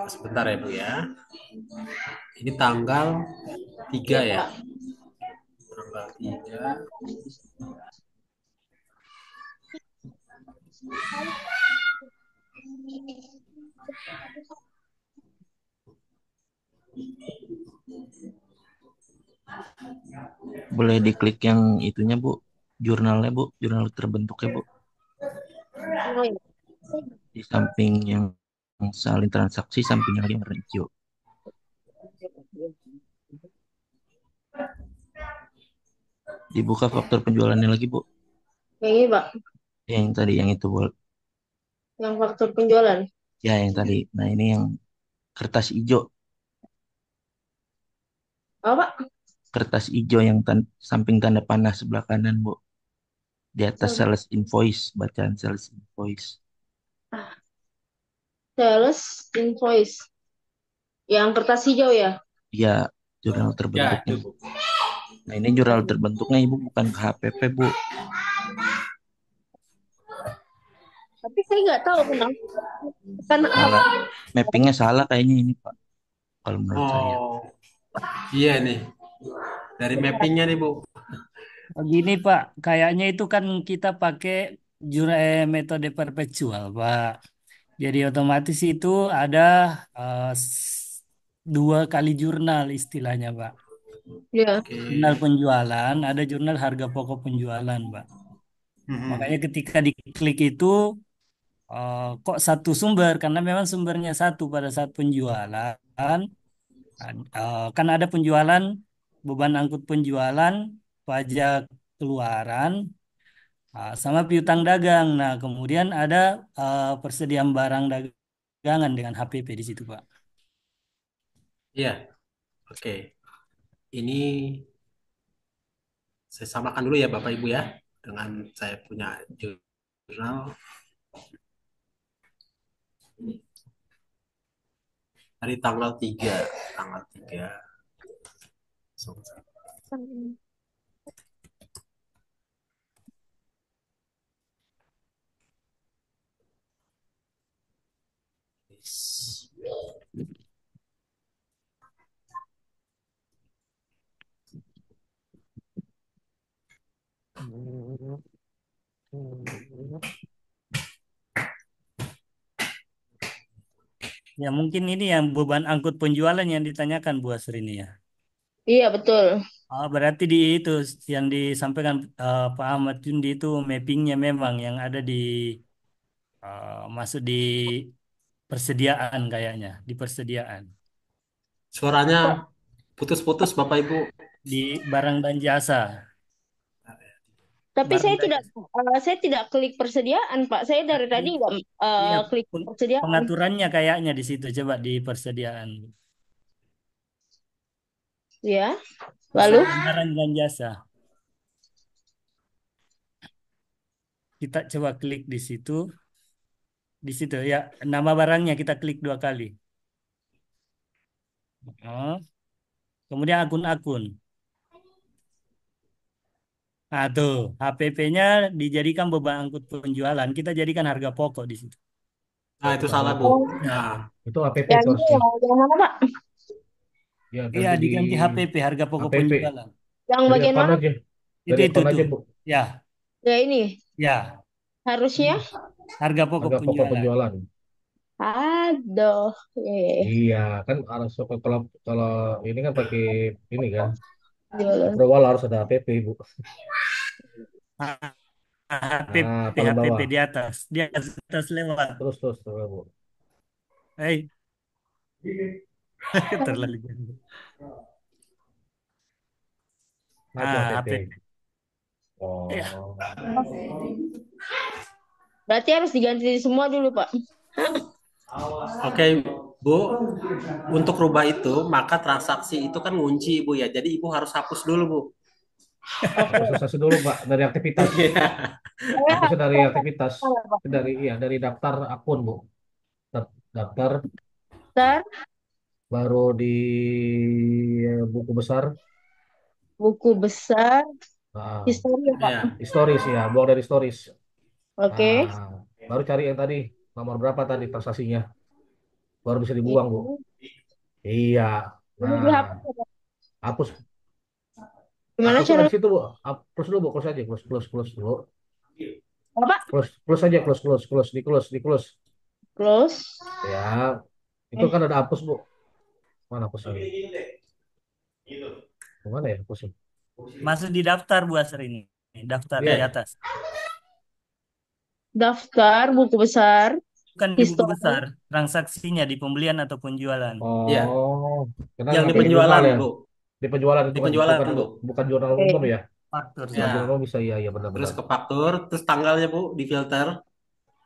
Speaker 2: sebentar ya, Bu ya. Ini tanggal 3
Speaker 4: Iya,
Speaker 2: ya.
Speaker 4: Pak.
Speaker 2: Tanggal 3.
Speaker 5: Boleh diklik yang itunya, Bu. Jurnalnya, Bu. Jurnal terbentuknya, Bu.
Speaker 4: Oh, iya.
Speaker 5: Di samping yang salin transaksi, sampingnya lagi yang warna hijau. Dibuka faktor penjualannya lagi, Bu.
Speaker 4: Yang ini, Pak.
Speaker 5: Yang tadi, yang itu, Bu.
Speaker 4: Yang faktur penjualan.
Speaker 5: Ya, yang tadi. Nah, ini yang kertas hijau.
Speaker 4: Apa, Pak?
Speaker 5: Kertas hijau yang samping tanda panah sebelah kanan, Bu. Di atas sales invoice, bacaan sales invoice.
Speaker 4: Sales invoice. Yang kertas hijau ya?
Speaker 5: Ya, jurnal
Speaker 2: Ya,
Speaker 5: terbentuknya.
Speaker 2: itu, Bu.
Speaker 5: Nah, ini jurnal terbentuknya, Ibu, bukan ke HPP, Bu.
Speaker 4: Tapi saya nggak tahu kenapa. Karena apa?
Speaker 5: Salah. Mappingnya salah kayaknya ini, Pak. Kalau menurut saya.
Speaker 2: Oh, iya nih. Dari mappingnya nih, Bu.
Speaker 6: Gini Pak, kayaknya itu kan kita pakai metode perpetual Pak. Jadi otomatis itu ada dua kali jurnal istilahnya Pak.
Speaker 4: Ya.
Speaker 2: Oke.
Speaker 6: Jurnal penjualan, ada jurnal harga pokok penjualan, Pak.
Speaker 2: Mhm.
Speaker 6: Makanya ketika diklik itu kok satu sumber, karena memang sumbernya satu pada saat penjualan. Kan ada penjualan, beban angkut penjualan, pajak keluaran, sama piutang dagang. Nah, kemudian ada persediaan barang dagangan dengan HPP di situ, Pak.
Speaker 2: Iya, oke. Ini saya samakan dulu ya Bapak Ibu ya dengan saya punya jurnal dari tanggal 3.
Speaker 6: Ya, mungkin ini yang beban angkut penjualan yang ditanyakan Bu Asri ini ya.
Speaker 4: Iya, betul.
Speaker 6: Berarti di itu yang disampaikan Pak Ahmad Jundi itu mappingnya memang yang ada di masuk di persediaan kayaknya, di persediaan.
Speaker 2: Suaranya putus-putus Bapak Ibu.
Speaker 6: Di barang dan jasa.
Speaker 4: Tapi
Speaker 6: Barang dan jasa.
Speaker 4: saya tidak klik persediaan, Pak. Saya dari tadi nggak
Speaker 6: Iya,
Speaker 4: klik persediaan.
Speaker 6: pengaturannya kayaknya di situ coba di persediaan.
Speaker 4: Ya. Lalu
Speaker 6: Persediaan barang dan jasa. Kita coba klik di situ. Di situ ya, nama barangnya kita klik 2 kali. Oh, kemudian akun-akun. Nah, tuh, HPP-nya dijadikan beban angkut penjualan. Kita jadikan harga pokok di situ.
Speaker 2: Nah,
Speaker 7: Oh,
Speaker 2: itu
Speaker 7: itu
Speaker 2: salah
Speaker 7: salah.
Speaker 2: Bu.
Speaker 4: oh,
Speaker 2: Nah,
Speaker 7: Itu APP
Speaker 4: yang
Speaker 7: itu
Speaker 4: ini
Speaker 7: harusnya.
Speaker 4: yang mana, Pak?
Speaker 7: Ya,
Speaker 6: Iya,
Speaker 7: ganti di
Speaker 6: diganti HPP, harga pokok
Speaker 7: APP.
Speaker 6: penjualan.
Speaker 4: Yang
Speaker 7: Dari
Speaker 4: bagian
Speaker 7: akun
Speaker 4: mana?
Speaker 7: aja.
Speaker 6: Itu
Speaker 7: Dari
Speaker 6: itu
Speaker 7: akun aja,
Speaker 6: tuh.
Speaker 7: Bu.
Speaker 6: Ya,
Speaker 4: Ya ini.
Speaker 6: ya,
Speaker 4: Harusnya.
Speaker 6: harga pokok
Speaker 7: Harga pokok
Speaker 6: penjualan.
Speaker 7: penjualan.
Speaker 4: Aduh.
Speaker 7: Iya, kan harus kalau kalau ini kan pakai ini kan.
Speaker 4: Jualan.
Speaker 7: Approval harus ada APP, Bu. Nah,
Speaker 6: HPP,
Speaker 7: paling
Speaker 6: HPP
Speaker 7: bawah.
Speaker 6: di atas lewat.
Speaker 7: Terus, Bu.
Speaker 6: Hei, terlalu jauh.
Speaker 7: Nah, itu
Speaker 6: HPP.
Speaker 7: APP.
Speaker 6: Ya,
Speaker 7: Oh.
Speaker 4: Berarti harus diganti semua dulu, Pak.
Speaker 2: oke Bu. Untuk rubah itu, maka transaksi itu kan ngunci Bu ya. Jadi Ibu harus hapus dulu Bu.
Speaker 7: Hapus sensasi dulu, Pak, dari aktivitas.
Speaker 2: Iya.
Speaker 4: Saya
Speaker 7: Hapusnya
Speaker 4: harus
Speaker 7: dari
Speaker 4: proses
Speaker 7: aktivitas.
Speaker 4: apa, Pak?
Speaker 7: Dari daftar akun, Bu. Daftar
Speaker 4: Ntar
Speaker 7: baru di buku besar.
Speaker 4: buku besar
Speaker 7: Nah,
Speaker 4: histori ya, Pak.
Speaker 2: Iya.
Speaker 7: stories ya, buang dari stories.
Speaker 4: Oke.
Speaker 7: Nah, baru cari yang tadi, nomor berapa tadi transaksinya, baru bisa dibuang, Bu.
Speaker 4: Ini,
Speaker 7: Iya.
Speaker 4: ini
Speaker 7: Nah,
Speaker 4: dihapus ya, Pak.
Speaker 7: hapus.
Speaker 4: Gimana
Speaker 7: Hapusnya dari
Speaker 4: caranya,
Speaker 7: situ, Bu. Close dulu, Bu. Close aja, close dulu.
Speaker 4: Pak?
Speaker 7: Close aja, di close.
Speaker 4: Close.
Speaker 7: Ya, itu
Speaker 4: Eh,
Speaker 7: kan ada hapus, Bu. Mana hapusnya? Mana ya hapusnya?
Speaker 6: masuk di daftar Bu Asri ini. Daftar di
Speaker 7: Iya.
Speaker 6: atas.
Speaker 4: daftar buku besar
Speaker 6: Bukan di buku
Speaker 4: histori.
Speaker 6: besar, transaksinya di pembelian atau penjualan.
Speaker 2: Iya.
Speaker 7: Oh, karena
Speaker 2: Yang di
Speaker 7: nggak pakai jurnal
Speaker 2: penjualan
Speaker 7: ya.
Speaker 2: Bu.
Speaker 7: Di penjualan itu
Speaker 2: Di
Speaker 7: kan
Speaker 2: penjualan
Speaker 7: bukan
Speaker 2: Bu.
Speaker 7: bukan jurnal
Speaker 4: Oke.
Speaker 7: umum ya.
Speaker 6: Faktur
Speaker 7: Kalau
Speaker 6: ya.
Speaker 7: jurnal umum bisa, iya, iya
Speaker 2: Terus
Speaker 7: benar-benar.
Speaker 2: ke faktur, terus tanggalnya Bu di filter.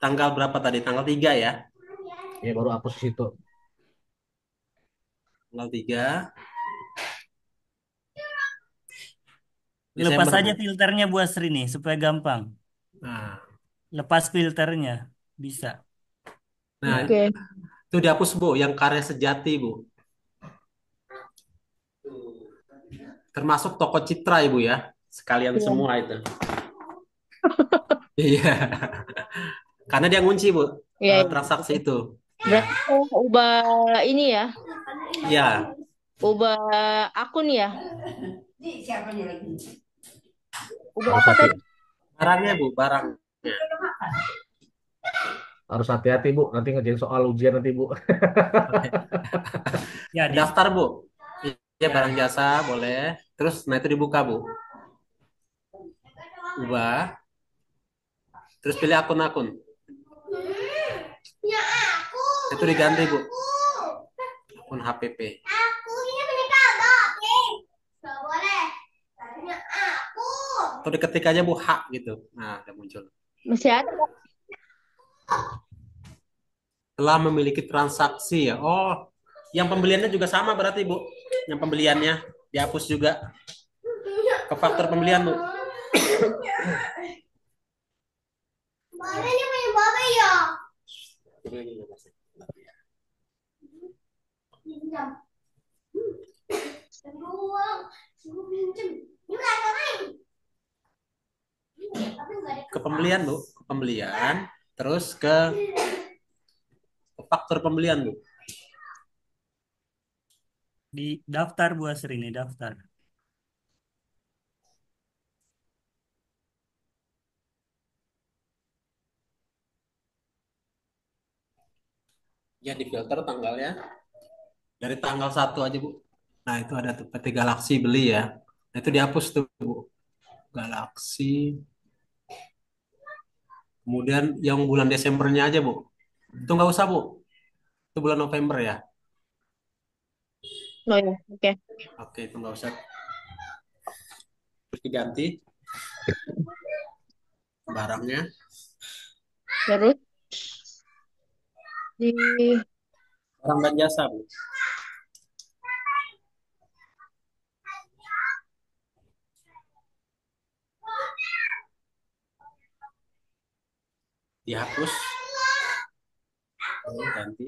Speaker 2: Tanggal berapa tadi? Tanggal 3 ya.
Speaker 7: Ya baru hapus di situ.
Speaker 2: Tanggal 3
Speaker 6: Lepas
Speaker 2: Desember
Speaker 6: aja
Speaker 2: Bu.
Speaker 6: filternya Bu Asri nih supaya gampang.
Speaker 2: Nah,
Speaker 6: Lepas filternya bisa.
Speaker 2: nah
Speaker 4: Oke.
Speaker 2: itu dihapus Bu, yang karya sejati Bu. Termasuk toko Citra Ibu ya. Sekalian
Speaker 4: Iya.
Speaker 2: semua itu. Iya. Karena dia ngunci Bu,
Speaker 4: Iya, iya.
Speaker 2: transaksi itu.
Speaker 4: Berarti saya ubah ini ya,
Speaker 2: Iya.
Speaker 4: ubah akun ya. Ubah
Speaker 7: Harus
Speaker 4: apa
Speaker 7: hati,
Speaker 4: tadi?
Speaker 2: Barangnya Bu, barang.
Speaker 7: harus hati-hati, Bu. Nanti ngerjain soal ujian nanti, Bu.
Speaker 6: Ya di
Speaker 2: Daftar Bu. Ya barang jasa boleh. Terus nah itu dibuka Bu. Ubah. Terus pilih akun-akun. Itu diganti Bu. Akun HPP. Atau diketik aja Bu hak gitu. Nah, udah muncul.
Speaker 4: Masih ada, Pak.
Speaker 2: Telah memiliki transaksi ya. Oh, yang pembeliannya juga sama berarti Bu. Yang pembeliannya dihapus juga ke faktur pembelian Bu. Ke pembelian Bu, ke pembelian, terus ke faktur pembelian Bu.
Speaker 6: Di daftar Bu Asri ini daftar.
Speaker 2: Ya di filter tanggalnya dari tanggal 1 aja Bu. Nah itu ada tuh PT Galaxy beli ya. Nah, itu dihapus tuh Bu. Galaxy. Kemudian yang bulan Desembernya aja Bu. Itu nggak usah Bu. Itu bulan November ya.
Speaker 4: Oh ya, oke.
Speaker 2: Oke itu nggak usah. Terus diganti barangnya.
Speaker 4: Terus di
Speaker 2: Barang dan jasa Bu. Dihapus. Lalu ganti.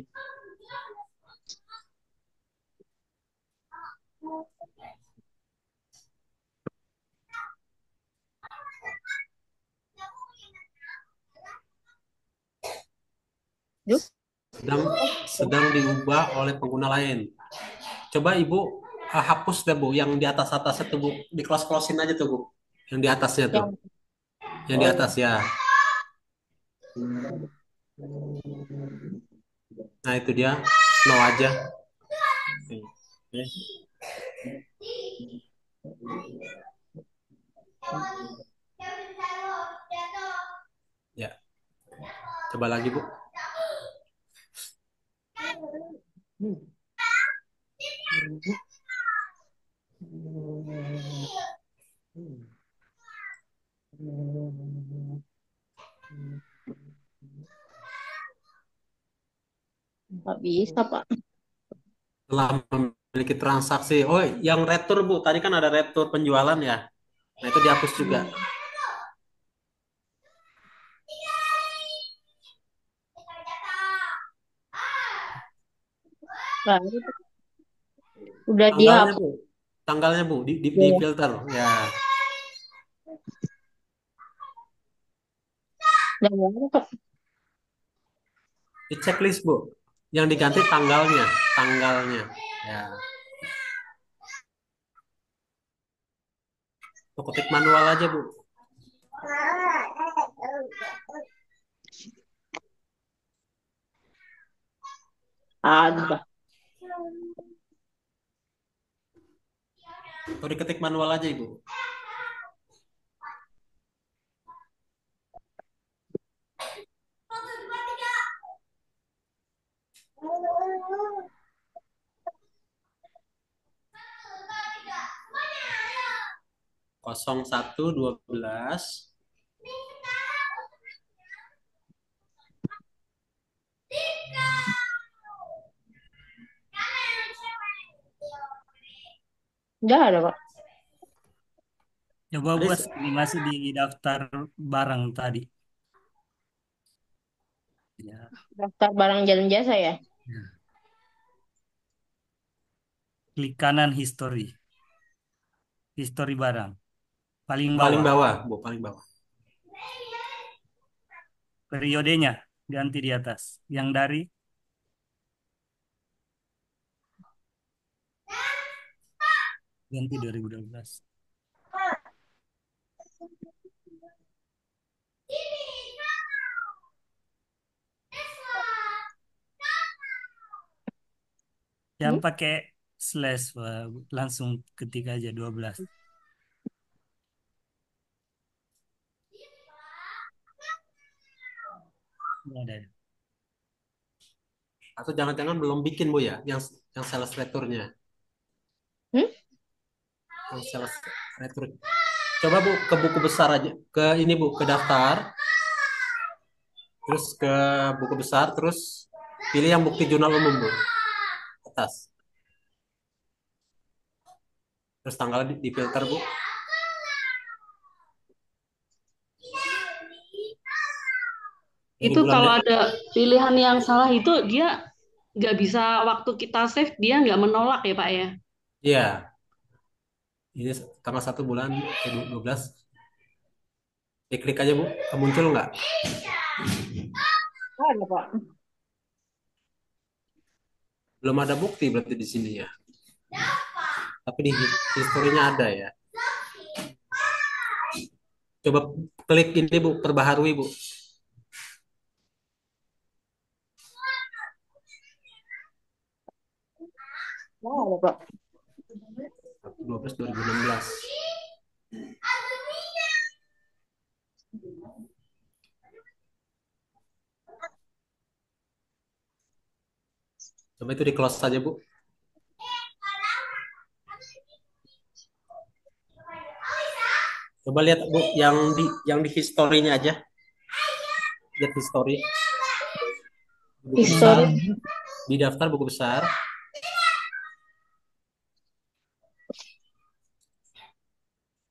Speaker 4: Duh,
Speaker 2: Sedang sedang diubah oleh pengguna lain. Coba Ibu hapus deh Bu yang di atas-atas itu Bu. Di close-closein aja tuh Bu. Yang di atasnya tuh.
Speaker 4: yang
Speaker 2: Yang di
Speaker 4: oh
Speaker 2: atas ya. Nah itu dia. No aja. Oke. Ya. Coba lagi Bu.
Speaker 4: nggak bisa, Pak.
Speaker 2: Telah memiliki transaksi. Oh, yang retur Bu. Tadi kan ada retur penjualan ya. Nah itu dihapus juga.
Speaker 4: Nggak ada, Pak. Udah
Speaker 2: Tanggalnya
Speaker 4: dihapus
Speaker 2: Bu. Tanggalnya Bu. Di
Speaker 4: ya.
Speaker 2: filter. Ya.
Speaker 4: Udah nggak ada, Pak.
Speaker 2: Di checklist Bu. Yang diganti tanggalnya. Tanggalnya. Ya. Tuh, ketik manual aja Bu.
Speaker 4: Ada.
Speaker 2: Tuh diketik manual aja Ibu. Kosong satu dua belas.
Speaker 4: Udah ada, Pak.
Speaker 6: Coba Bu
Speaker 2: Tadi
Speaker 6: Asri ini masih di daftar barang tadi. Ya.
Speaker 4: Daftar barang jalan jasa ya.
Speaker 6: Ya. Klik kanan history. History barang. Paling
Speaker 2: paling
Speaker 6: bawah.
Speaker 2: bawah Bu, paling bawah.
Speaker 6: Periodenya ganti di atas. Yang dari ganti 2012. Yang
Speaker 4: Hmm?
Speaker 6: pakai slash langsung ketik aja 12. Ini ada.
Speaker 2: Atau jangan-jangan belum bikin Bu ya, yang sales returnya,
Speaker 4: Hmm?
Speaker 2: yang sales retur. Coba Bu ke buku besar aja, ke ini Bu, ke daftar, terus ke buku besar, terus pilih yang bukti jurnal umum Bu, atas. Terus tanggalnya di filter Bu. Ini
Speaker 8: Itu
Speaker 2: bulan
Speaker 8: kalau
Speaker 2: De-
Speaker 8: ada pilihan yang salah itu dia nggak bisa waktu kita save dia nggak menolak ya Pak ya.
Speaker 2: Iya, ini tanggal 1 bulan 12. Diklik aja Bu, muncul nggak?
Speaker 4: Ada, Pak.
Speaker 2: Belum ada bukti berarti di sini ya. Tapi di historinya ada ya. Coba klik ini Bu, perbaharui Bu.
Speaker 4: Ada, Pak.
Speaker 2: 12 2016. Coba itu di close saja Bu. Coba lihat Bu yang di historinya aja. Lihat history. Buku besar,
Speaker 4: History.
Speaker 2: di daftar buku besar.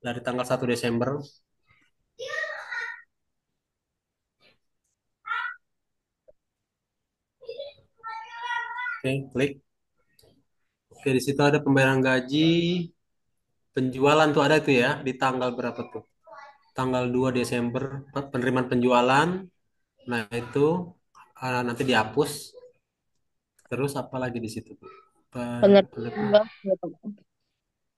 Speaker 2: Dari tanggal 1 Desember. Oke, klik. Oke, di situ ada pembayaran gaji, penjualan tuh ada itu ya, di tanggal berapa tuh? Tanggal 2 Desember, penerimaan penjualan. Nah, itu nanti dihapus. Terus apa lagi di situ, Bu?
Speaker 4: Penerima. Ya, Pak.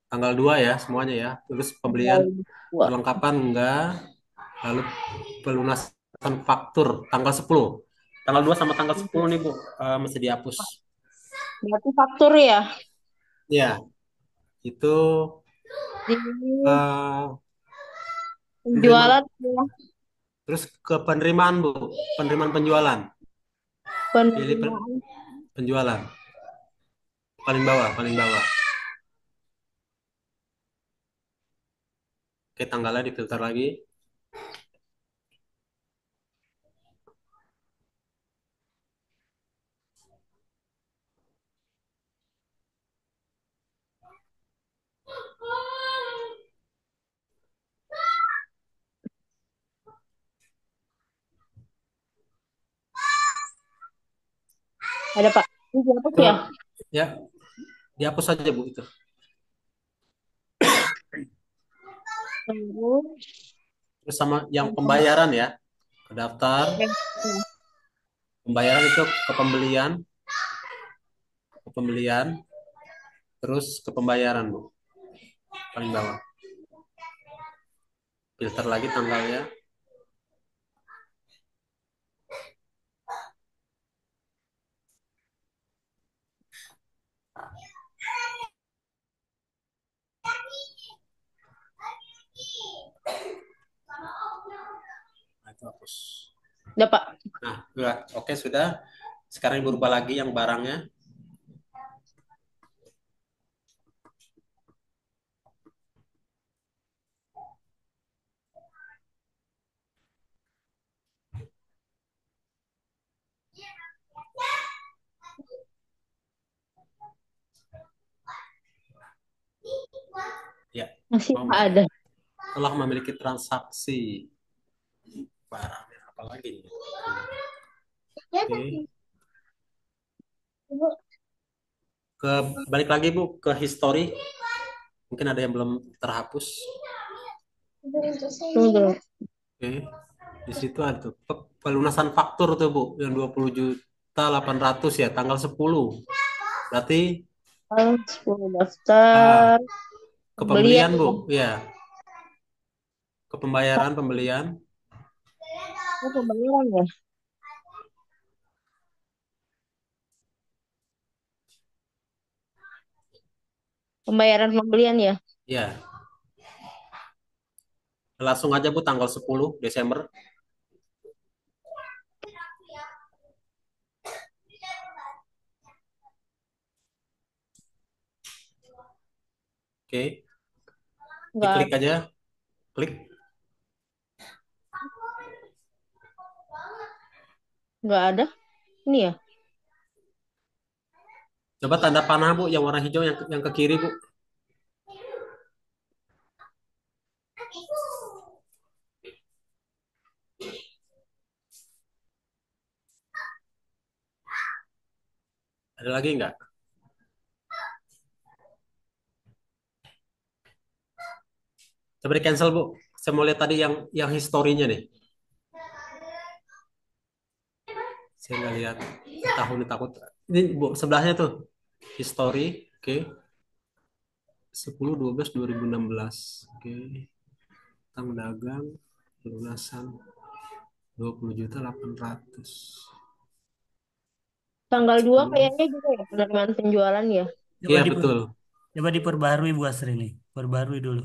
Speaker 2: Tanggal 2 ya semuanya ya. Terus pembelian
Speaker 4: Tanggal 2.
Speaker 2: perlengkapan enggak. Lalu pelunasan faktur tanggal 10. Tanggal 2 sama tanggal 10 nih Bu, mesti dihapus.
Speaker 4: Berarti faktur ya.
Speaker 2: Ya, itu
Speaker 4: Di
Speaker 2: eh, penerimaan.
Speaker 4: penjualan ya.
Speaker 2: Terus ke penerimaan Bu, penerimaan penjualan. Pilih
Speaker 4: Penerimaan.
Speaker 2: penjualan. Paling bawah, paling bawah. Oke, tanggalnya difilter lagi.
Speaker 4: Ada, Pak. Ini dihapus
Speaker 2: Itu
Speaker 4: ya.
Speaker 2: ya, dihapus saja Bu itu.
Speaker 4: Terus.
Speaker 2: Terus sama yang pembayaran ya, ke daftar. Pembayaran itu ke pembelian, terus ke pembayaran Bu, paling bawah. Filter lagi tanggalnya. Nah, itu hapus.
Speaker 4: Udah, Pak.
Speaker 2: Nah, udah. Oke, sudah. Sekarang Ibu rubah lagi yang barangnya. Ya,
Speaker 4: Masih ada.
Speaker 2: telah memiliki transaksi barangnya apa lagi nih? Oke. Ke balik lagi Bu ke history. Mungkin ada yang belum terhapus.
Speaker 4: Tunggu.
Speaker 2: Oke. Di situ ada tuh pelunasan faktur tuh Bu yang 20.800.000 ya tanggal 10. Berarti
Speaker 4: 10
Speaker 2: ah,
Speaker 4: daftar.
Speaker 2: ke
Speaker 4: Belian.
Speaker 2: pembelian Bu. Ya, ke pembayaran pembelian.
Speaker 4: Oh, pembayaran ya. Pembayaran pembelian ya.
Speaker 2: Ya, langsung aja Bu tanggal 10 Desember. Oke, diklik
Speaker 4: Nggak,
Speaker 2: aja, klik.
Speaker 4: nggak ada. Ini ya.
Speaker 2: Coba tanda panah Bu yang warna hijau yang ke kiri Bu. Ada lagi nggak? Coba di cancel Bu. Saya mau lihat tadi yang historinya nih. Saya nggak lihat tahun takut. Ini Bu sebelahnya tuh history. Oke. 10/12/2016. Oke. Tentang dagang pelunasan 20.800.000.
Speaker 4: Tanggal 2
Speaker 2: 10.
Speaker 4: kayaknya juga ya penerimaan penjualan ya.
Speaker 2: Iya
Speaker 6: Coba
Speaker 2: betul.
Speaker 6: coba diperbarui Bu Asri nih. Perbarui dulu.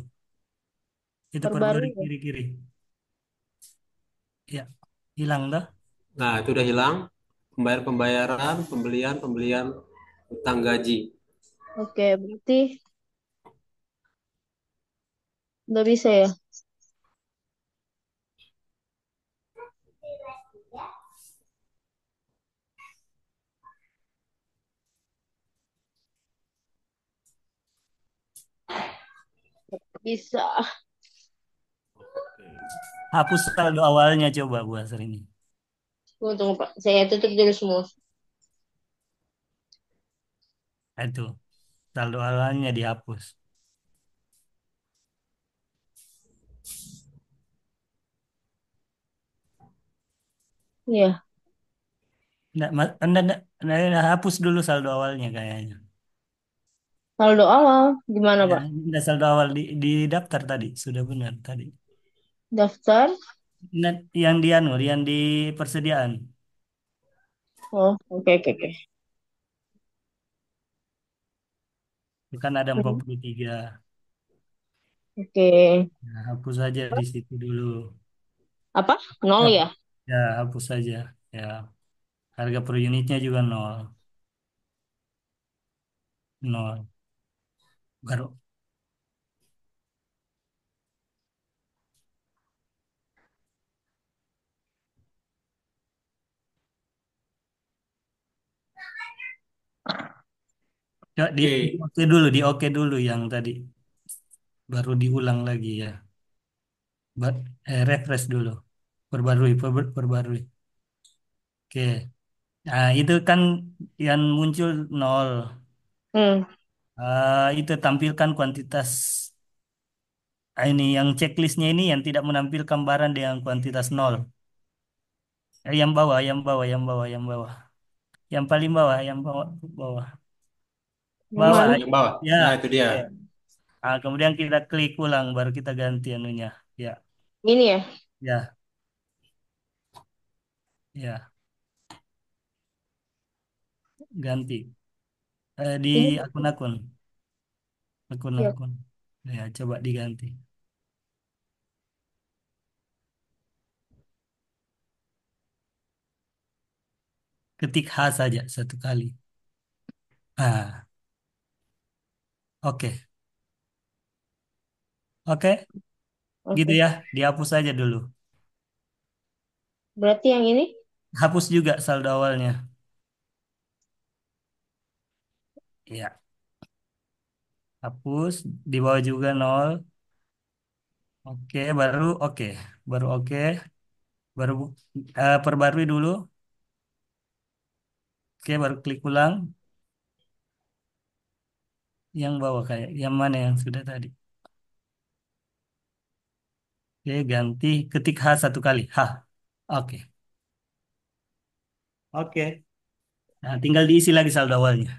Speaker 6: Itu
Speaker 4: Terbaru
Speaker 6: perbarui
Speaker 4: ya.
Speaker 6: kiri-kiri. Ya, hilang dah.
Speaker 2: Nah, itu udah hilang. Pembayaran, pembelian, utang gaji.
Speaker 4: Oke, berarti nggak bisa ya. Bisa.
Speaker 6: Hapus saldo awalnya coba Bu Asri ini.
Speaker 4: Tunggu, Pak. Saya tutup dulu semua.
Speaker 6: Nah, itu saldo awalnya dihapus.
Speaker 4: Iya.
Speaker 6: Anda hapus dulu saldo awalnya kayaknya.
Speaker 4: Saldo awal gimana,
Speaker 6: Ya,
Speaker 4: Pak?
Speaker 6: enggak saldo awal di daftar tadi sudah benar tadi.
Speaker 4: Daftar.
Speaker 6: Nah, yang di anu, yang di persediaan.
Speaker 4: Oh, oke, oke, oke.
Speaker 6: Itu kan ada
Speaker 4: Hmm,
Speaker 6: 43.
Speaker 4: oke.
Speaker 6: Nah, hapus saja di situ dulu.
Speaker 4: Apa? Nol
Speaker 6: Ya,
Speaker 4: ya?
Speaker 6: ya hapus saja. Ya, harga per unitnya juga nol. Nol. Baru. Ya, di
Speaker 2: Oke.
Speaker 6: oke dulu, di oke dulu yang tadi. Baru diulang lagi ya. Refresh dulu. Perbarui. Oke. Nah, itu kan yang muncul nol.
Speaker 4: Hmm.
Speaker 6: Itu tampilkan kuantitas. Ini yang checklistnya ini yang tidak menampilkan barang dengan kuantitas nol. Yang bawah, yang bawah, yang bawah, yang bawah. Yang paling bawah, yang bawah, bawah.
Speaker 4: Yang
Speaker 6: Bawah,
Speaker 4: mana?
Speaker 2: Yang bawah.
Speaker 6: ya.
Speaker 2: Nah, itu dia.
Speaker 6: Oke. Kemudian kita klik ulang, baru kita ganti anunya. Ya,
Speaker 4: Ini ya?
Speaker 6: ya, ya, ganti. Di
Speaker 4: Ini
Speaker 6: akun-akun,
Speaker 4: ya.
Speaker 6: akun-akun. Ya, coba diganti. Ketik H saja satu kali. Ah, oke, oke, gitu
Speaker 4: Oke.
Speaker 6: ya. Dihapus saja dulu.
Speaker 4: Berarti yang ini?
Speaker 6: Hapus juga saldo awalnya. Ya, hapus. Di bawah juga nol. Oke, baru oke, baru perbarui dulu. Oke, baru klik ulang. Yang bawah kayak, yang mana yang sudah tadi? Oke, ganti ketik H satu kali. H. Oke, oke. Nah, tinggal diisi lagi saldo awalnya.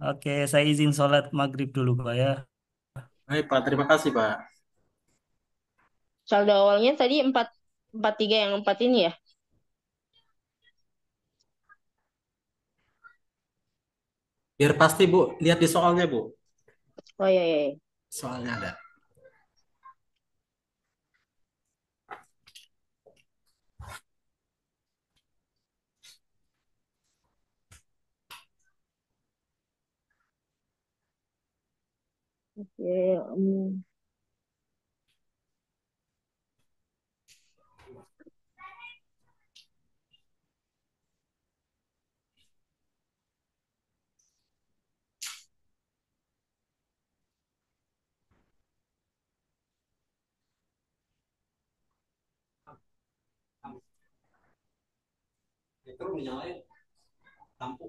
Speaker 6: Oke, saya izin sholat maghrib dulu Pak ya.
Speaker 2: Baik, Pak. Terima kasih, Pak.
Speaker 4: Saldo awalnya tadi 43 yang 4 ini ya?
Speaker 2: Biar pasti, Bu. Lihat di soalnya, Bu.
Speaker 4: Oh iya iya. Iya.
Speaker 2: Soalnya ada.
Speaker 4: Oke,
Speaker 2: Itu nyalain lampu.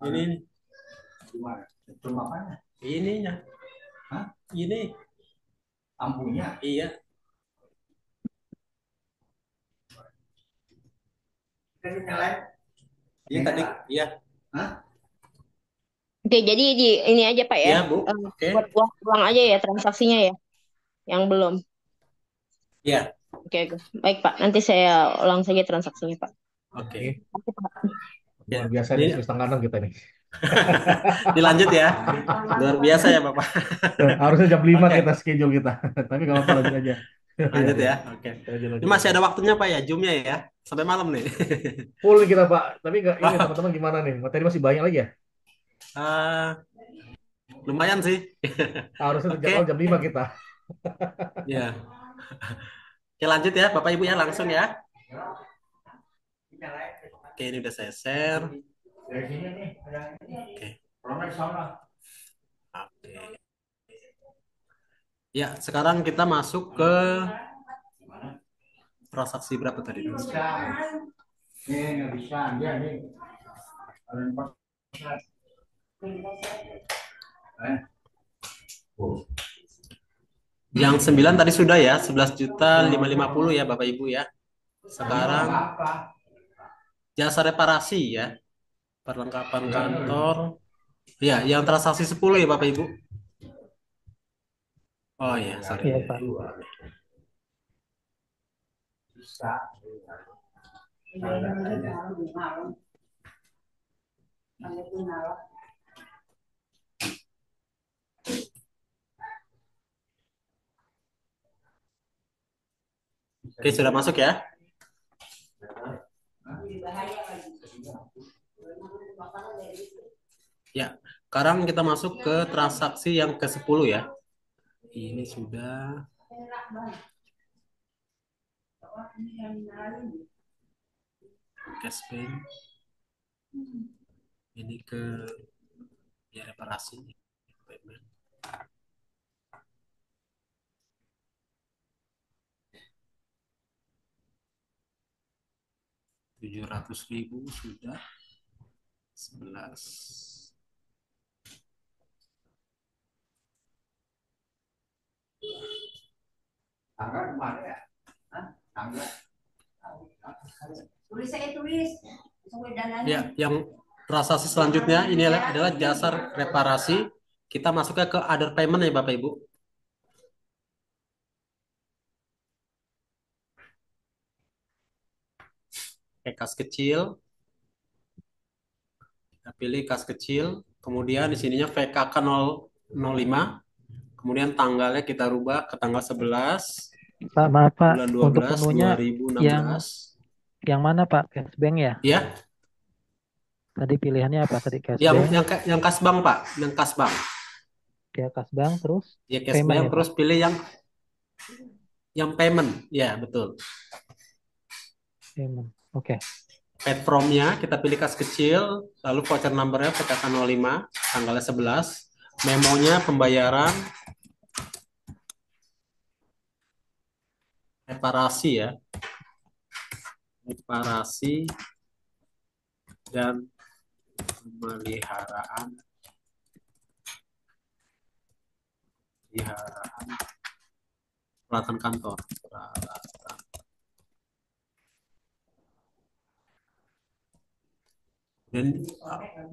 Speaker 2: Ini
Speaker 9: Gimana? Cuma apanya?
Speaker 2: ininya.
Speaker 9: Hah?
Speaker 2: Ini.
Speaker 9: Lampunya?
Speaker 2: Iya.
Speaker 9: Kan nyalain.
Speaker 2: Iya tadi. Iya.
Speaker 9: Hah?
Speaker 4: oke, jadi di ini aja Pak ya.
Speaker 2: Iya, Bu. Oke.
Speaker 4: Buat uang aja ya transaksinya ya, yang belum.
Speaker 2: Iya.
Speaker 4: Oke, oke. Baik Pak, nanti saya ulang saja transaksinya Pak.
Speaker 2: Oke.
Speaker 7: Oke.
Speaker 4: Oke, Pak.
Speaker 7: Luar biasa nih, setengah enam kita nih.
Speaker 2: Dilanjut ya. Luar biasa ya, Bapak.
Speaker 7: Harusnya jam 5
Speaker 2: Oke.
Speaker 7: kita schedule kita. Tapi nggak apa-apa, lanjut aja.
Speaker 2: Lanjut
Speaker 7: Iya,
Speaker 2: ya.
Speaker 7: iya.
Speaker 2: Oke.
Speaker 7: Lanjut,
Speaker 2: Ini
Speaker 7: lanjut,
Speaker 2: masih
Speaker 7: lanjut.
Speaker 2: ada waktunya Pak ya, Zoom-nya ya. Sampai malam nih.
Speaker 7: Full nih kita, Pak. Tapi nggak ini teman-teman gimana nih? Materi masih banyak lagi ya?
Speaker 2: Eh, lumayan sih.
Speaker 7: Harusnya
Speaker 2: Oke.
Speaker 7: jadwal jam 5 kita.
Speaker 2: Ya. Oke, lanjut ya, Bapak Ibu ya, langsung ya. Oke, ini udah saya share.
Speaker 9: Dari sini nih, ada ini.
Speaker 2: Oke.
Speaker 9: Romek sana.
Speaker 2: Oke. Ya, sekarang kita masuk ke transaksi berapa tadi?
Speaker 9: Bisa. Nih, nggak bisa. Dia nih. Ada yang pas. Oh.
Speaker 2: Yang 9 tadi sudah ya, 11.550 ya Bapak Ibu ya. Sekarang jasa reparasi ya, perlengkapan kantor. Ya, yang transaksi 10 ya Bapak Ibu. Oh ya, sorry.
Speaker 3: Iya, Pak.
Speaker 9: Bisa.
Speaker 2: Oke, sudah masuk ya. Ya, sekarang kita masuk ke transaksi yang ke-10 ya. Ini sudah cash payment. Ini ke ya reparasi payment. Rp700.000 sudah 11.
Speaker 9: Tangga kemana ya? Hah? Tangga.
Speaker 10: Tulis saya tulis.
Speaker 2: Ya, yang transaksi selanjutnya ini adalah jasa reparasi. Kita masuknya ke other payment ya Bapak Ibu. Kayak kas kecil. Kita pilih kas kecil. Kemudian di sininya VKK 005. Kemudian tanggalnya kita rubah ke tanggal 11
Speaker 3: Pak, maaf Pak,
Speaker 2: bulan
Speaker 3: untuk
Speaker 2: 12
Speaker 3: menunya
Speaker 2: 2016.
Speaker 3: yang mana Pak? Cashbank ya?
Speaker 2: Ya,
Speaker 3: Tadi pilihannya apa tadi?
Speaker 2: yang
Speaker 3: Cashbank,
Speaker 2: yang kas bank Pak, yang kas bank.
Speaker 3: ya Cashbank, terus
Speaker 2: Ya cash
Speaker 3: payment
Speaker 2: bank
Speaker 3: ya
Speaker 2: terus
Speaker 3: Pak?
Speaker 2: pilih yang payment. Ya, betul.
Speaker 3: Payment, oke.
Speaker 2: Paid from-nya kita pilih kas kecil, lalu voucher number-nya PKK 05, tanggalnya 11, memonya pembayaran reparasi ya. Reparasi dan pemeliharaan peralatan kantor. Dan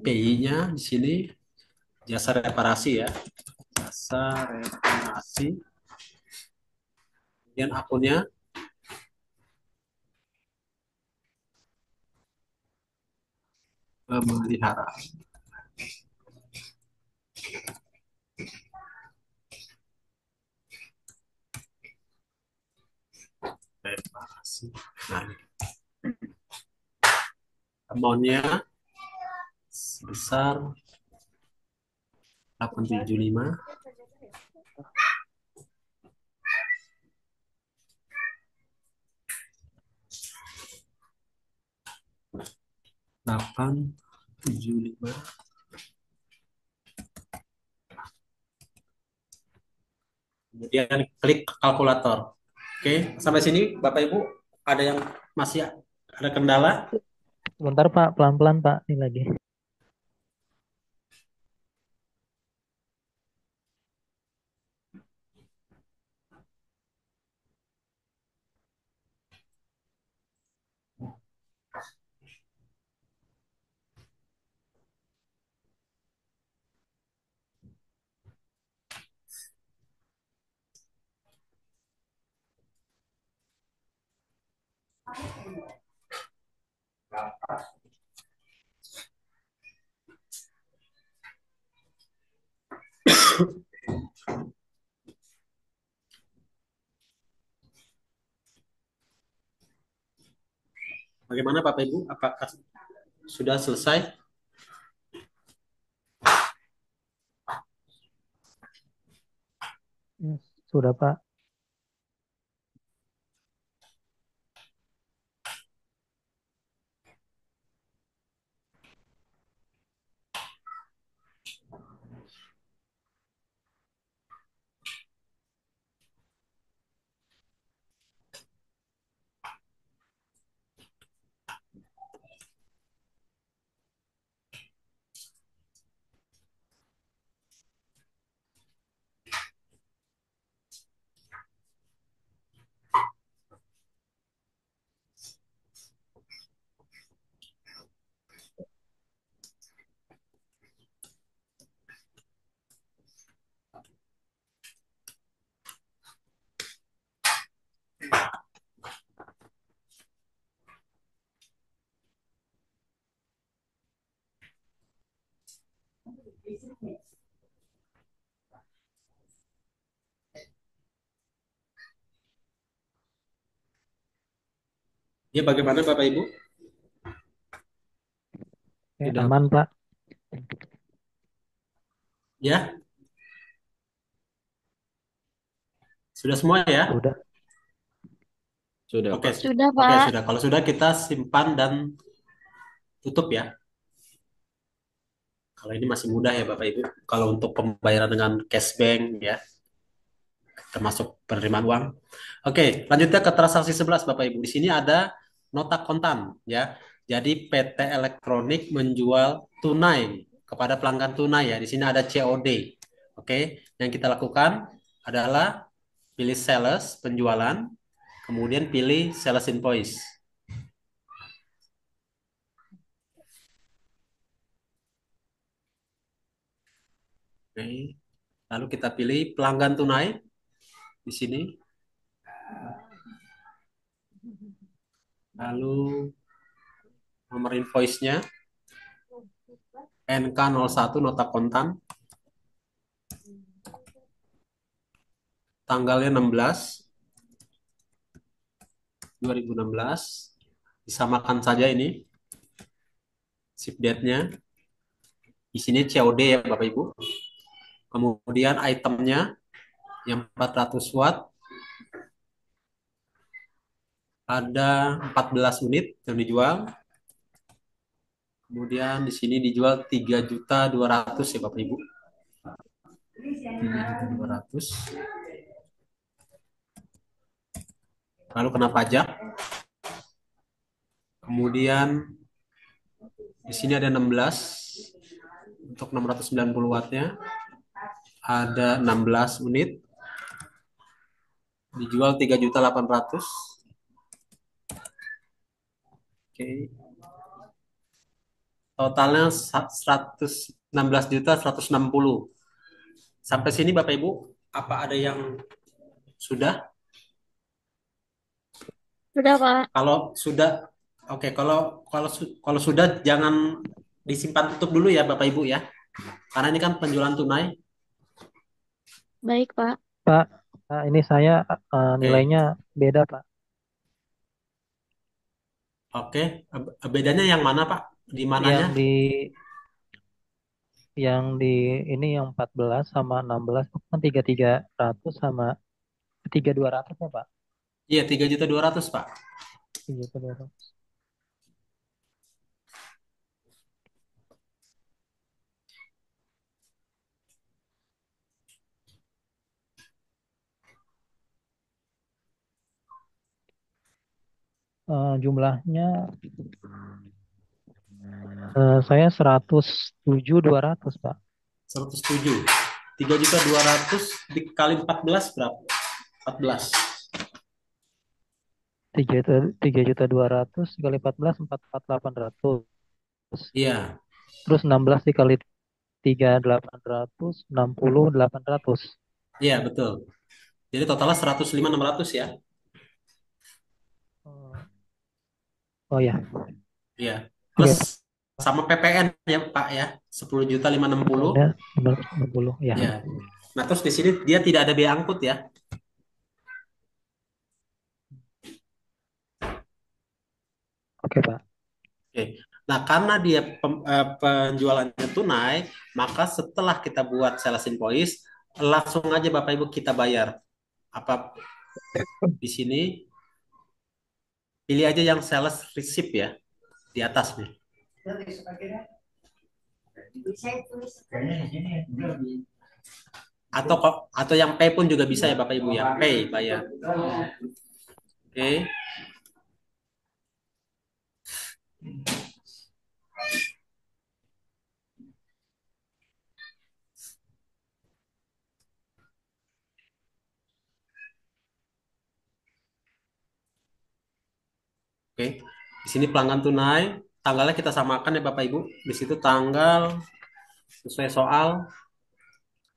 Speaker 2: PI-nya di sini jasa reparasi ya. Jasa reparasi. Kemudian akunnya Memelihara. Reparasi. Nah, amountnya sebesar 875. Delapan tujuh lima. Kemudian klik kalkulator. Oke, sampai sini Bapak Ibu ada yang masih ada kendala?
Speaker 3: Sebentar Pak, pelan-pelan Pak, ini lagi.
Speaker 2: Bagaimana Bapak Ibu? Apakah sudah selesai?
Speaker 3: Sudah Pak.
Speaker 2: Ya, bagaimana Bapak Ibu?
Speaker 3: Oke, aman Pak.
Speaker 2: Ya, sudah semua ya?
Speaker 3: Sudah.
Speaker 1: Sudah,
Speaker 2: Oke,
Speaker 1: Pak.
Speaker 4: Sudah,
Speaker 2: oke
Speaker 4: Pak.
Speaker 2: sudah. Kalau sudah kita simpan dan tutup ya. Kalau ini masih mudah ya Bapak Ibu. Kalau untuk pembayaran dengan cashbank ya, termasuk penerimaan uang. Oke, lanjutnya ke transaksi 11 Bapak Ibu. Di sini ada nota kontan ya. Jadi PT Elektronik menjual tunai kepada pelanggan tunai ya. Di sini ada COD. Oke, yang kita lakukan adalah pilih sales penjualan, kemudian pilih sales invoice. Oke. Lalu kita pilih pelanggan tunai di sini. Lalu nomor invoice-nya NK01 nota kontan. Tanggalnya 16/2016. Disamakan saja ini ship date-nya. Di sini COD ya Bapak Ibu. Kemudian itemnya yang 400 watt ada 14 unit yang dijual. Kemudian di sini dijual 3.200.000 ya Bapak Ibu. 3.200.000. Lalu kena pajak. Kemudian di sini ada 16 untuk 690 wattnya. Ada 16 unit. Dijual 3.800.000. Oke. Totalnya 116.160. Sampai sini Bapak Ibu, apa ada yang sudah?
Speaker 4: Sudah, Pak.
Speaker 2: Kalau sudah, oke. Kalau sudah jangan disimpan tutup dulu ya Bapak Ibu ya. Karena ini kan penjualan tunai.
Speaker 4: Baik, Pak.
Speaker 3: Pak, ini saya
Speaker 2: Oke.
Speaker 3: nilainya beda, Pak.
Speaker 2: Oke. Bedanya yang mana Pak? Di
Speaker 3: Yang
Speaker 2: mananya?
Speaker 3: di yang di ini yang 14 sama 16 kan 3.300 sama 3.200 ya, Pak.
Speaker 2: Iya, 3.200.000 Pak.
Speaker 3: 3.200. Jumlahnya saya 107.200, Pak.
Speaker 2: 107. 3.200.000 dikali 14 berapa? 14.
Speaker 3: 3.200 kali 14 4.800.
Speaker 2: Iya.
Speaker 3: Terus 16 dikali 3.800 60.800.
Speaker 2: Iya, betul. Jadi totalnya 105.600 ya.
Speaker 3: Oh ya,
Speaker 2: Iya.
Speaker 3: oke
Speaker 2: Plus
Speaker 3: Pak.
Speaker 2: sama PPN ya Pak ya. 10.560.
Speaker 3: Ada 960 ya.
Speaker 2: Ya. Nah, terus di sini dia tidak ada biaya angkut ya.
Speaker 3: Oke Pak.
Speaker 2: Oke. Nah, karena dia penjualannya tunai, maka setelah kita buat sales invoice, langsung aja Bapak Ibu kita bayar. Apa di sini pilih aja yang sales receipt ya di atas nih. Atau yang pay pun juga bisa ya Bapak Ibu ya. Pay bayar. Oke. Oke. Di sini pelanggan tunai, tanggalnya kita samakan ya Bapak Ibu. Di situ tanggal sesuai soal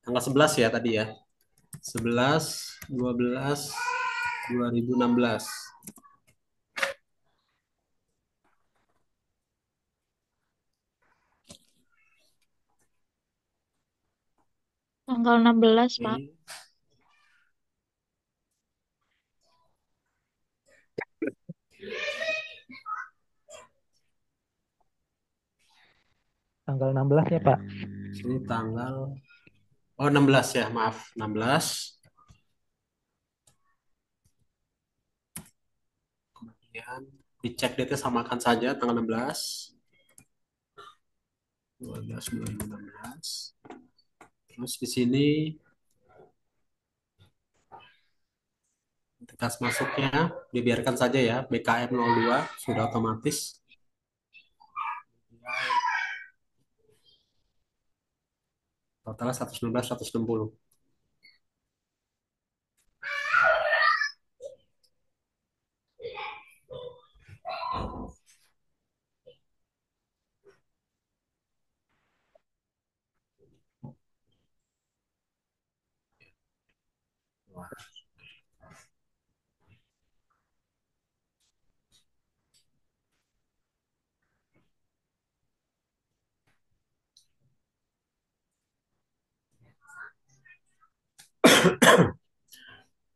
Speaker 2: tanggal 11 ya tadi ya. 11/12/2016.
Speaker 4: Tanggal 16, Pak.
Speaker 2: Oke.
Speaker 3: Tanggal 16 ya Pak.
Speaker 2: Ini tanggal 16 ya, maaf, 16. Kemudian dicek date samakan saja tanggal 16 12 2016. Terus di sini tegas masuknya dibiarkan saja ya, BKM 02 sudah otomatis. Totalnya 116 160.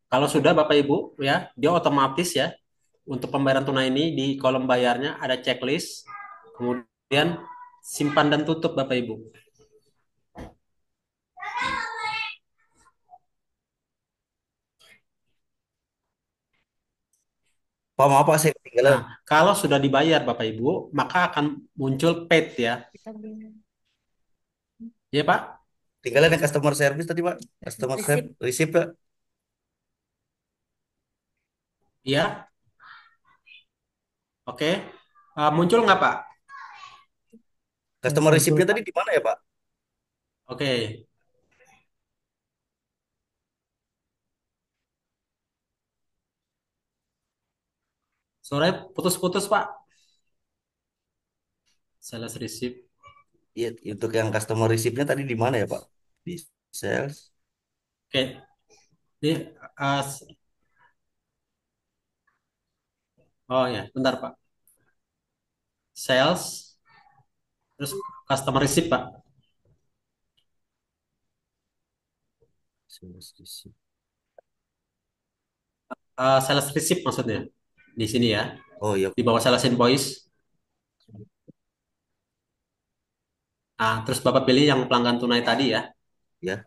Speaker 2: Kalau sudah Bapak Ibu ya, dia otomatis ya untuk pembayaran tunai ini di kolom bayarnya ada checklist, kemudian simpan dan tutup Bapak Ibu.
Speaker 5: Pak, maaf Pak, saya ketinggalan.
Speaker 2: Nah, kalau sudah dibayar Bapak Ibu, maka akan muncul paid ya. Ya Pak?
Speaker 5: Tinggalan yang customer service tadi Pak. Customer service, receipt Pak.
Speaker 2: Iya. Oke. Muncul nggak Pak?
Speaker 5: Customer
Speaker 3: Muncul
Speaker 5: receipt-nya
Speaker 3: Pak.
Speaker 5: tadi di mana ya Pak?
Speaker 2: Oke. Sore putus-putus Pak. Sales receipt.
Speaker 5: Iya, untuk yang customer receipt-nya tadi di mana ya Pak? Di sales.
Speaker 2: Oke. Ini, oh ya, bentar Pak. Sales. Terus customer receipt, Pak.
Speaker 5: Sales receipt.
Speaker 2: Sales receipt maksudnya. Di sini ya.
Speaker 5: Oh iya,
Speaker 2: Di bawah sales invoice. Nah, terus Bapak pilih yang pelanggan tunai tadi ya.
Speaker 5: ya,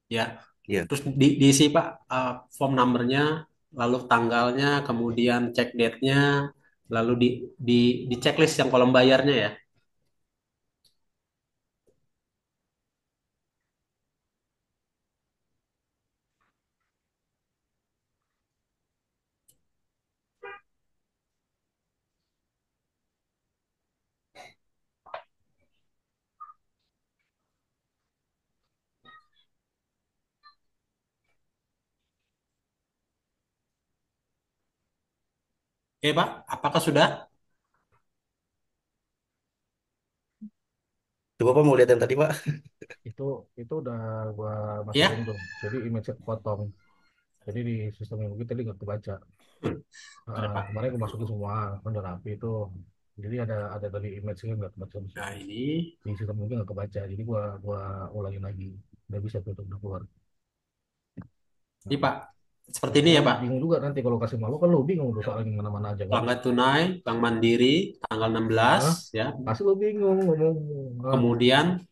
Speaker 2: Ya.
Speaker 5: ya.
Speaker 2: Terus diisi Pak form numbernya, lalu tanggalnya, kemudian check date-nya, lalu di di checklist yang kolom bayarnya ya. Oke Pak, apakah sudah?
Speaker 5: Coba Pak mau lihat yang tadi Pak.
Speaker 7: Itu itu udah gua masukin
Speaker 2: Ya.
Speaker 7: tuh. Jadi image-nya kepotong. Jadi di sistem yang begitu tadi nggak kebaca.
Speaker 2: Ada Pak.
Speaker 7: Kemarin gua masukin semua, kan udah rapi itu. Jadi ada tadi image-nya nggak kebaca di
Speaker 2: Nah
Speaker 7: situ.
Speaker 2: ini,
Speaker 7: Di sistem mungkin nggak kebaca. Jadi gua ulangin lagi. Udah bisa tuh udah keluar.
Speaker 2: ini
Speaker 7: Nah,
Speaker 2: Pak, seperti ini ya Pak.
Speaker 7: bingung juga nanti kalau kasih malu kan lu bingung tuh soalnya mana-mana aja kan.
Speaker 2: Pelanggan tunai, Bank Mandiri, tanggal 16
Speaker 7: Hah?
Speaker 2: ya.
Speaker 7: Pasti lu bingung ngomong. Hah?
Speaker 2: Kemudian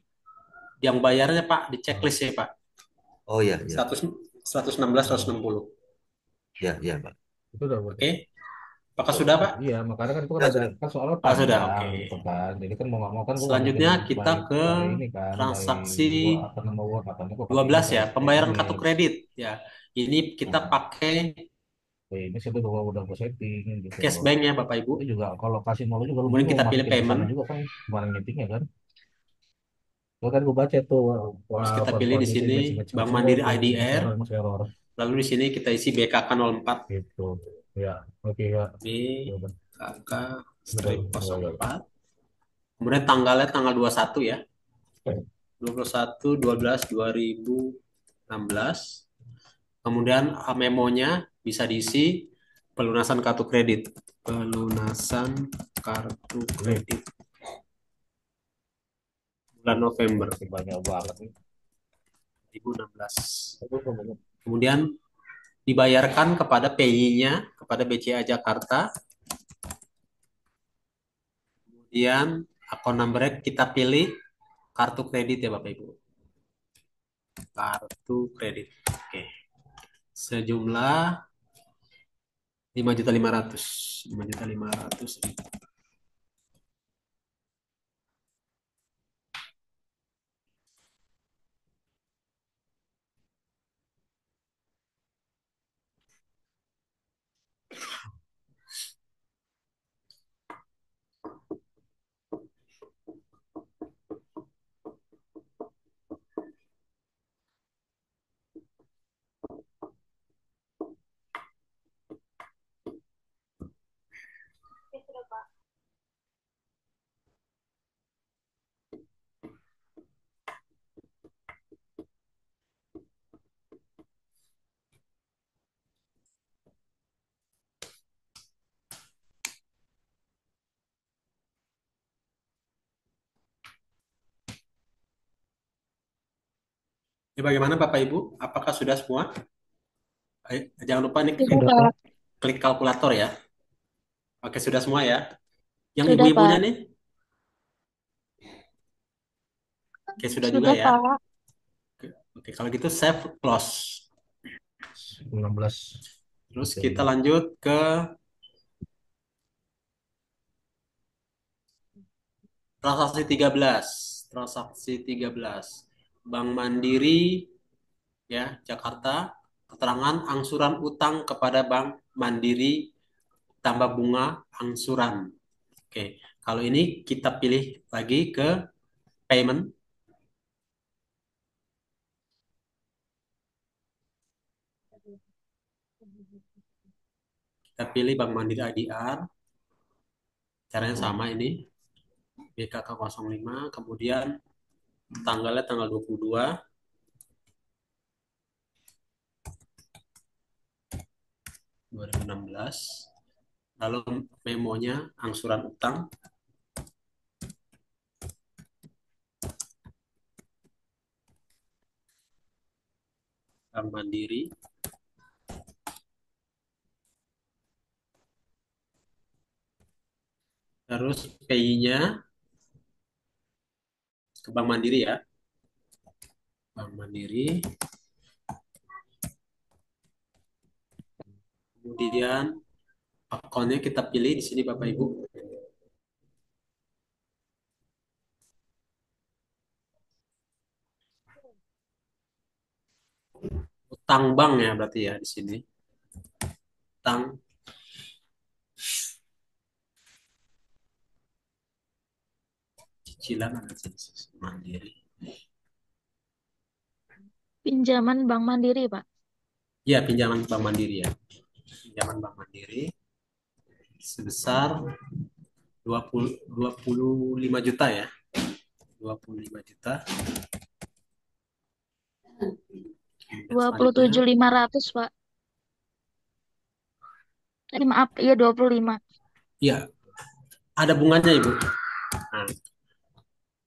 Speaker 2: yang bayarnya Pak di
Speaker 7: Nah,
Speaker 2: checklist ya Pak.
Speaker 5: Oh iya, iya.
Speaker 2: 100, 116,
Speaker 7: nah,
Speaker 2: 160.
Speaker 5: Ya, ya Pak.
Speaker 7: itu udah
Speaker 2: Oke. Apakah sudah Pak?
Speaker 7: iya, makanya kan itu kan
Speaker 5: Sudah,
Speaker 7: ada
Speaker 5: sudah.
Speaker 7: kan soalnya
Speaker 2: Ah, sudah,
Speaker 7: panjang
Speaker 2: oke.
Speaker 7: gitu kan. Jadi kan mau nggak mau kan gue nggak mungkin
Speaker 2: Selanjutnya kita ke
Speaker 7: by ini kan by
Speaker 2: transaksi
Speaker 7: gua akan nama gua katanya gue pakai ini
Speaker 2: 12 ya,
Speaker 7: pakai
Speaker 2: pembayaran kartu
Speaker 7: image.
Speaker 2: kredit ya. Ini kita
Speaker 7: Nah,
Speaker 2: pakai
Speaker 7: ini sih udah gue setting gitu loh.
Speaker 2: cashback ya Bapak Ibu.
Speaker 7: Itu juga kalau kasih malu juga lu
Speaker 2: Kemudian
Speaker 7: bingung
Speaker 2: kita pilih
Speaker 7: masukin ke sana
Speaker 2: payment,
Speaker 7: juga kan kemarin meetingnya kan. Gue kan gue baca tuh
Speaker 2: terus kita pilih
Speaker 7: form-form
Speaker 2: di
Speaker 7: itu
Speaker 2: sini
Speaker 7: image
Speaker 2: Bank
Speaker 7: semua
Speaker 2: Mandiri
Speaker 7: tuh
Speaker 2: IDR,
Speaker 7: masih error
Speaker 2: lalu di sini kita isi BKK 04.
Speaker 7: gitu. Ya, oke ya. Ya udah,
Speaker 2: BKK
Speaker 7: udah,
Speaker 2: strip
Speaker 7: udah, udah.
Speaker 2: 04. Kemudian tanggalnya tanggal 21 ya.
Speaker 7: Oke.
Speaker 2: 21/12/2016. Kemudian memonya bisa diisi pelunasan kartu kredit. Pelunasan kartu
Speaker 7: Ini
Speaker 2: kredit bulan November
Speaker 7: masih banyak banget nih.
Speaker 2: 2016. Kemudian dibayarkan kepada PI-nya, kepada BCA Jakarta. Kemudian akun number kita pilih kartu kredit ya Bapak Ibu. Kartu kredit. Oke. Sejumlah 5.500.000. 5.500.000. Ini bagaimana Bapak Ibu? Apakah sudah semua? Jangan lupa nih
Speaker 4: Sudah,
Speaker 3: Sudah
Speaker 4: Pak.
Speaker 3: Pak.
Speaker 2: klik kalkulator ya. Oke, sudah semua ya. Yang
Speaker 4: Sudah,
Speaker 2: ibu-ibunya
Speaker 4: Pak.
Speaker 2: nih? Oke, sudah juga
Speaker 4: Sudah,
Speaker 2: ya.
Speaker 4: Pak.
Speaker 2: Oke, kalau gitu save close.
Speaker 7: 16.
Speaker 2: Terus
Speaker 7: Oke,
Speaker 2: kita lanjut ke transaksi 13. Transaksi 13. Bank Mandiri ya, Jakarta. Keterangan angsuran utang kepada Bank Mandiri tambah bunga angsuran. Oke, kalau ini kita pilih lagi ke payment. Kita pilih Bank Mandiri IDR. Caranya sama ini. BKK 05. Kemudian tanggalnya tanggal 22. 2016. Lalu memonya angsuran utang, Bank Mandiri. Terus PI-nya ke Bank Mandiri ya. Bank Mandiri. Kemudian akunnya kita pilih di sini Bapak Ibu. Utang bank ya berarti ya di sini. Utang cicilan ada Mandiri.
Speaker 4: Pinjaman Bank Mandiri, Pak.
Speaker 2: Ya, pinjaman Bank Mandiri ya. Pinjaman Bank Mandiri sebesar 25 juta ya. 25 juta.
Speaker 4: Dua puluh tujuh lima ratus, Pak. Maaf, iya 25.
Speaker 2: Iya, ada bunganya Ibu. Nah,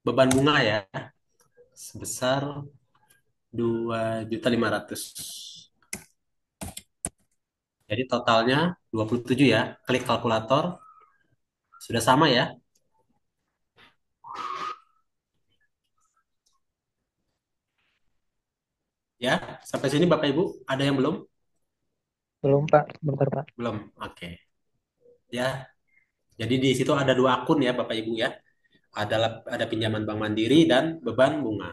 Speaker 2: beban bunga ya sebesar 2.500.000. Jadi totalnya 27 ya. Klik kalkulator. Sudah sama ya? Ya, sampai sini Bapak Ibu, ada yang belum?
Speaker 3: Belum Pak, bentar Pak.
Speaker 2: Belum. Oke. Ya. Jadi di situ ada dua akun ya Bapak Ibu ya. Ada pinjaman Bank Mandiri dan beban bunga.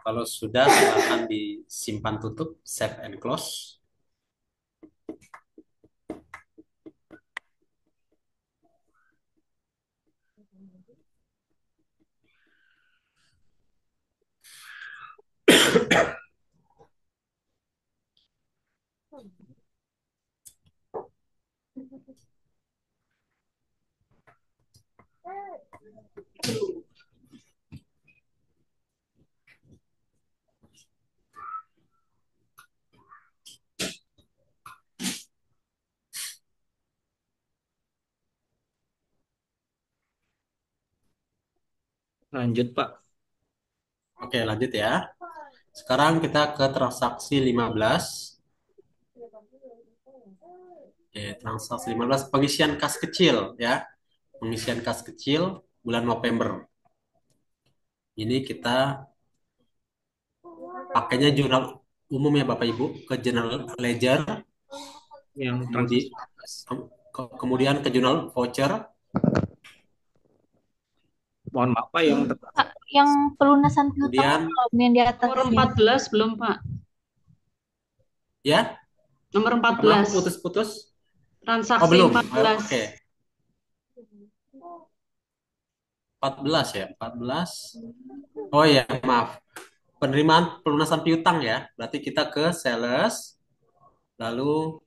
Speaker 2: Kalau sudah silakan disimpan tutup, save and close.
Speaker 1: Lanjut, Pak.
Speaker 2: Oke, lanjut ya. Sekarang kita ke transaksi 15. Oke, transaksi 15 pengisian kas kecil ya. Pengisian kas kecil bulan November. Ini kita pakainya jurnal umum ya Bapak Ibu ke General Ledger,
Speaker 1: Yang transaksi.
Speaker 2: kemudian ke jurnal voucher.
Speaker 1: Mohon maaf, Pak, yang
Speaker 4: Pak, yang pelunasan
Speaker 2: Kemudian
Speaker 4: piutang yang di atas.
Speaker 8: Nomor 14 belum, Pak.
Speaker 2: ya,
Speaker 8: Nomor
Speaker 2: maaf
Speaker 8: 14.
Speaker 2: putus-putus.
Speaker 8: Transaksi
Speaker 2: Oh, belum.
Speaker 8: 14.
Speaker 2: Oke. 14 ya, 14. Oh ya, maaf. Penerimaan pelunasan piutang ya. Berarti kita ke sales, lalu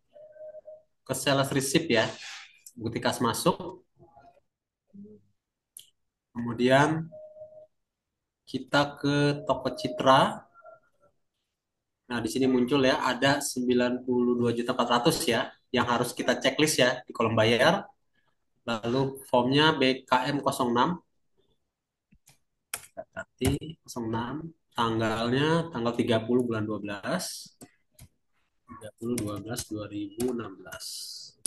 Speaker 2: ke sales receipt ya. Bukti kas masuk. Kemudian kita ke toko Citra. Nah, di sini muncul ya ada 92.400 ya yang harus kita checklist ya di kolom bayar. Lalu formnya BKM 06. Berarti 06 tanggalnya tanggal 30 bulan 12. 30 12 2016.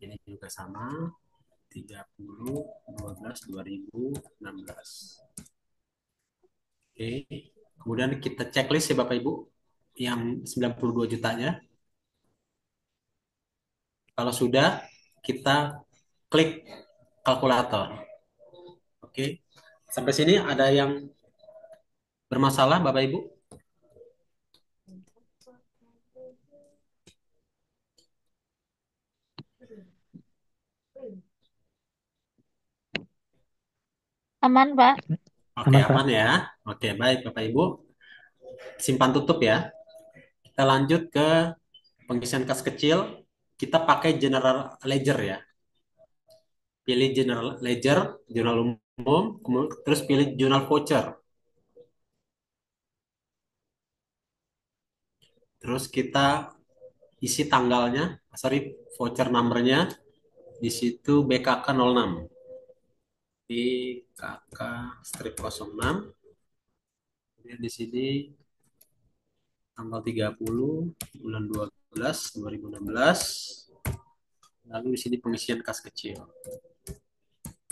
Speaker 2: Ini juga sama 30 12 2016. Oke. Kemudian kita checklist ya Bapak Ibu yang 92 jutanya. Kalau sudah kita klik kalkulator. Oke. Sampai sini ada yang bermasalah Bapak Ibu?
Speaker 4: Aman, Pak.
Speaker 2: Oke, aman ya. Oke, baik Bapak Ibu. Simpan tutup ya. Kita lanjut ke pengisian kas kecil. Kita pakai general ledger ya. Pilih general ledger, jurnal umum, terus pilih jurnal voucher. Terus kita isi tanggalnya, sorry, voucher numbernya di situ BKK 06. BKK strip 06. Kemudian di sini tanggal 30 bulan 12 2016. Lalu di sini pengisian kas kecil.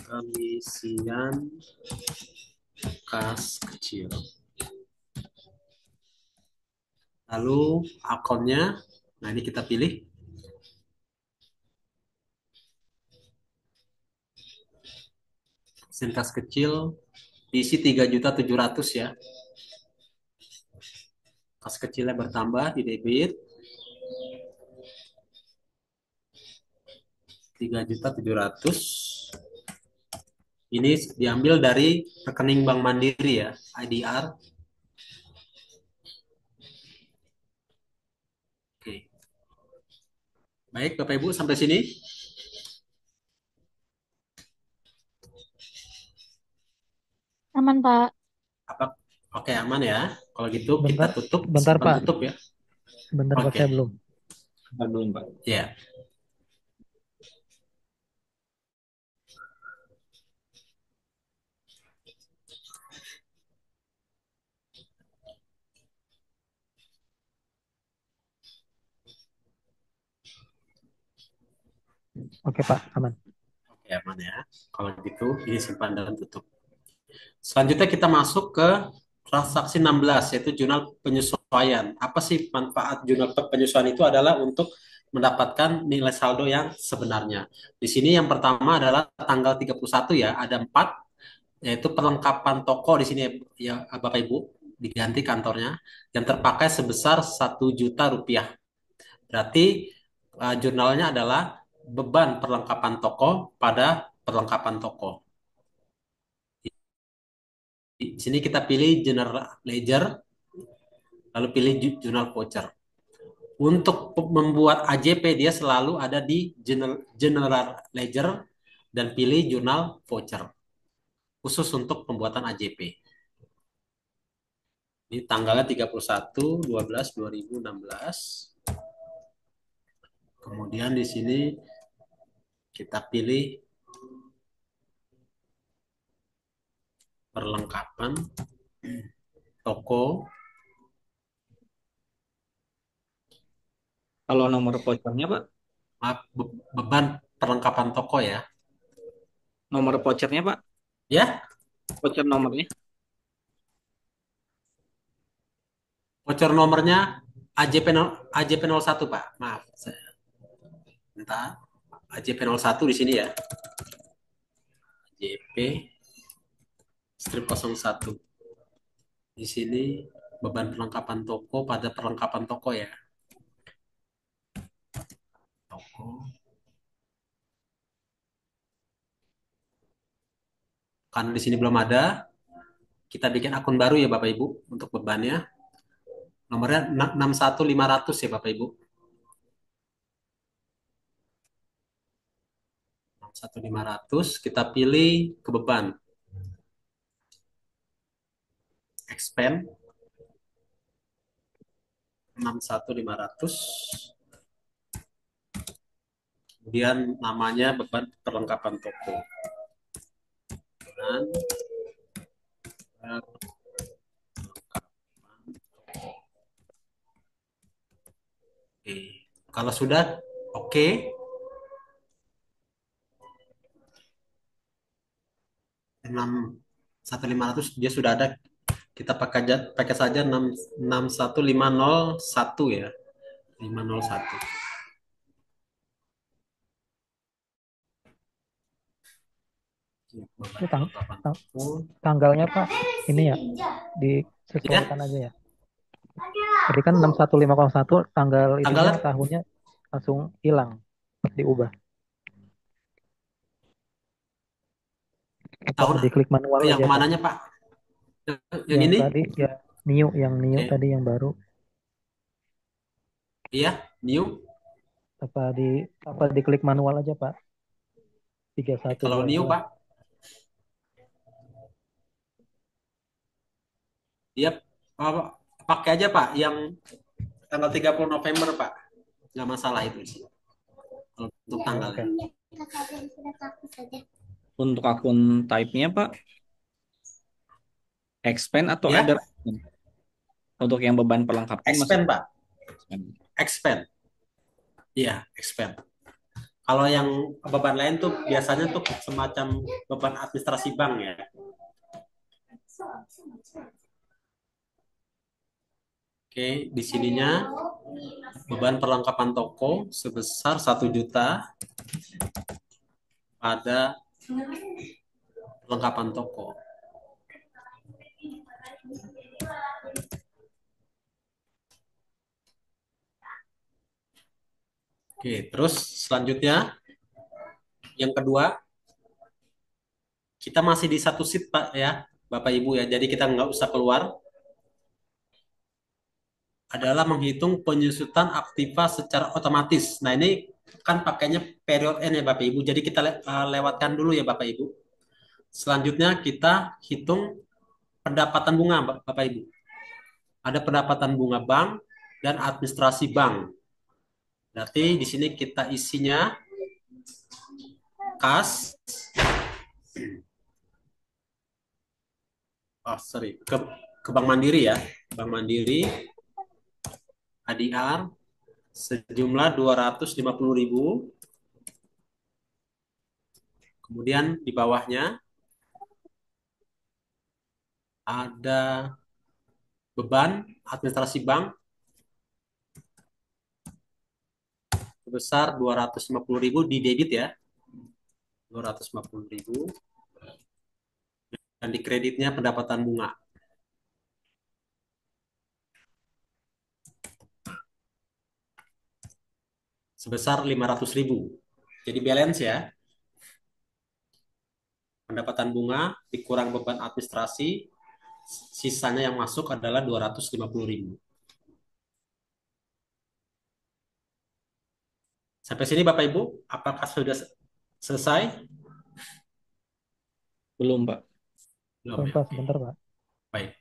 Speaker 2: Pengisian kas kecil. Lalu akunnya, nah ini kita pilih. Pengisian kas kecil diisi 3.700.000 ya. Kas kecilnya bertambah di debit 3.700.000. Ini diambil dari rekening Bank Mandiri ya, IDR. Oke. Baik, Bapak Ibu sampai sini.
Speaker 4: Aman, Pak.
Speaker 2: Apa? Oke, aman ya. Kalau gitu kita
Speaker 3: Bentar,
Speaker 2: tutup,
Speaker 3: bentar
Speaker 2: simpan
Speaker 3: Pak.
Speaker 2: tutup ya.
Speaker 3: Bentar Pak,
Speaker 2: Oke.
Speaker 3: saya belum.
Speaker 1: Belum, Pak.
Speaker 2: Ya.
Speaker 3: Oke Pak, aman.
Speaker 2: Oke, aman ya. Kalau gitu ini simpan dan tutup. Selanjutnya kita masuk ke transaksi 16 yaitu jurnal penyesuaian. Apa sih manfaat jurnal penyesuaian itu adalah untuk mendapatkan nilai saldo yang sebenarnya. Di sini yang pertama adalah tanggal 31 ya, ada 4 yaitu perlengkapan toko di sini ya Bapak Ibu diganti kantornya yang terpakai sebesar 1 juta rupiah. Berarti jurnalnya adalah beban perlengkapan toko pada perlengkapan toko. Di sini kita pilih general ledger, lalu pilih jurnal voucher. Untuk membuat AJP dia selalu ada di general ledger dan pilih jurnal voucher khusus untuk pembuatan AJP. Ini tanggalnya 31/12/2016. Kemudian di sini kita pilih perlengkapan toko.
Speaker 1: Kalau nomor vouchernya, Pak?
Speaker 2: Maaf, beban perlengkapan toko ya.
Speaker 1: Nomor vouchernya, Pak?
Speaker 2: Ya,
Speaker 1: Voucher nomornya?
Speaker 2: voucher nomornya AJP 01 Pak. Maaf, entah AJP 01 di sini ya. AJP strip 01. Di sini beban perlengkapan toko pada perlengkapan toko ya. Toko. Karena di sini belum ada, kita bikin akun baru ya Bapak Ibu untuk bebannya. Nomornya 61500 ya Bapak Ibu. 61500 kita pilih ke beban. Expand 61500. Kemudian namanya beban perlengkapan toko. Dan oke. Kalau sudah oke, 61500 dia sudah ada. Kita pakai saja 61501 ya. 501.
Speaker 3: Itu tanggalnya Pak, ini ya, disesuaikan aja ya. Tadi kan 61501 tanggal itunya tahunnya langsung hilang, diubah. Atau
Speaker 2: Tahun
Speaker 3: diklik manual
Speaker 2: yang
Speaker 3: aja Pak.
Speaker 2: mananya Pak? Yang
Speaker 3: Yang
Speaker 2: ini?
Speaker 3: tadi ya yang new tadi yang baru.
Speaker 2: Iya, new.
Speaker 3: Apa diklik manual aja Pak. 3122.
Speaker 2: Kalau new Pak, dia pakai aja Pak yang tanggal 30 November Pak. nggak masalah itu sih kalau untuk
Speaker 3: Oh,
Speaker 2: tanggalnya.
Speaker 3: oke.
Speaker 1: Untuk akun type-nya Pak, expand atau
Speaker 2: Ya,
Speaker 1: other? Untuk yang beban perlengkapan masuk
Speaker 2: expand Pak,
Speaker 1: expand.
Speaker 2: expand. Iya, expand. Kalau yang beban lain tuh biasanya tuh semacam beban administrasi bank ya. Oke, di sininya beban perlengkapan toko sebesar 1 juta pada perlengkapan toko. Oke, terus selanjutnya yang kedua, kita masih di satu sheet Pak ya, Bapak Ibu ya. Jadi kita nggak usah keluar. Adalah menghitung penyusutan aktiva secara otomatis. Nah ini kan pakainya period N ya Bapak Ibu. Jadi kita lewatkan dulu ya Bapak Ibu. Selanjutnya kita hitung pendapatan bunga Bapak Ibu. Ada pendapatan bunga bank dan administrasi bank. Berarti di sini kita isinya kas, ke Bank Mandiri ya, Bank Mandiri, ADR sejumlah 250.000. Kemudian di bawahnya ada beban administrasi bank sebesar 250.000 di debit ya, 250.000, dan di kreditnya pendapatan bunga sebesar 500.000. Jadi balance ya, pendapatan bunga dikurang beban administrasi, sisanya yang masuk adalah 250.000. Sampai sini Bapak Ibu, apakah sudah selesai?
Speaker 1: Belum Pak.
Speaker 2: Belum ya?
Speaker 3: Pak, sebentar, Pak.
Speaker 2: Baik.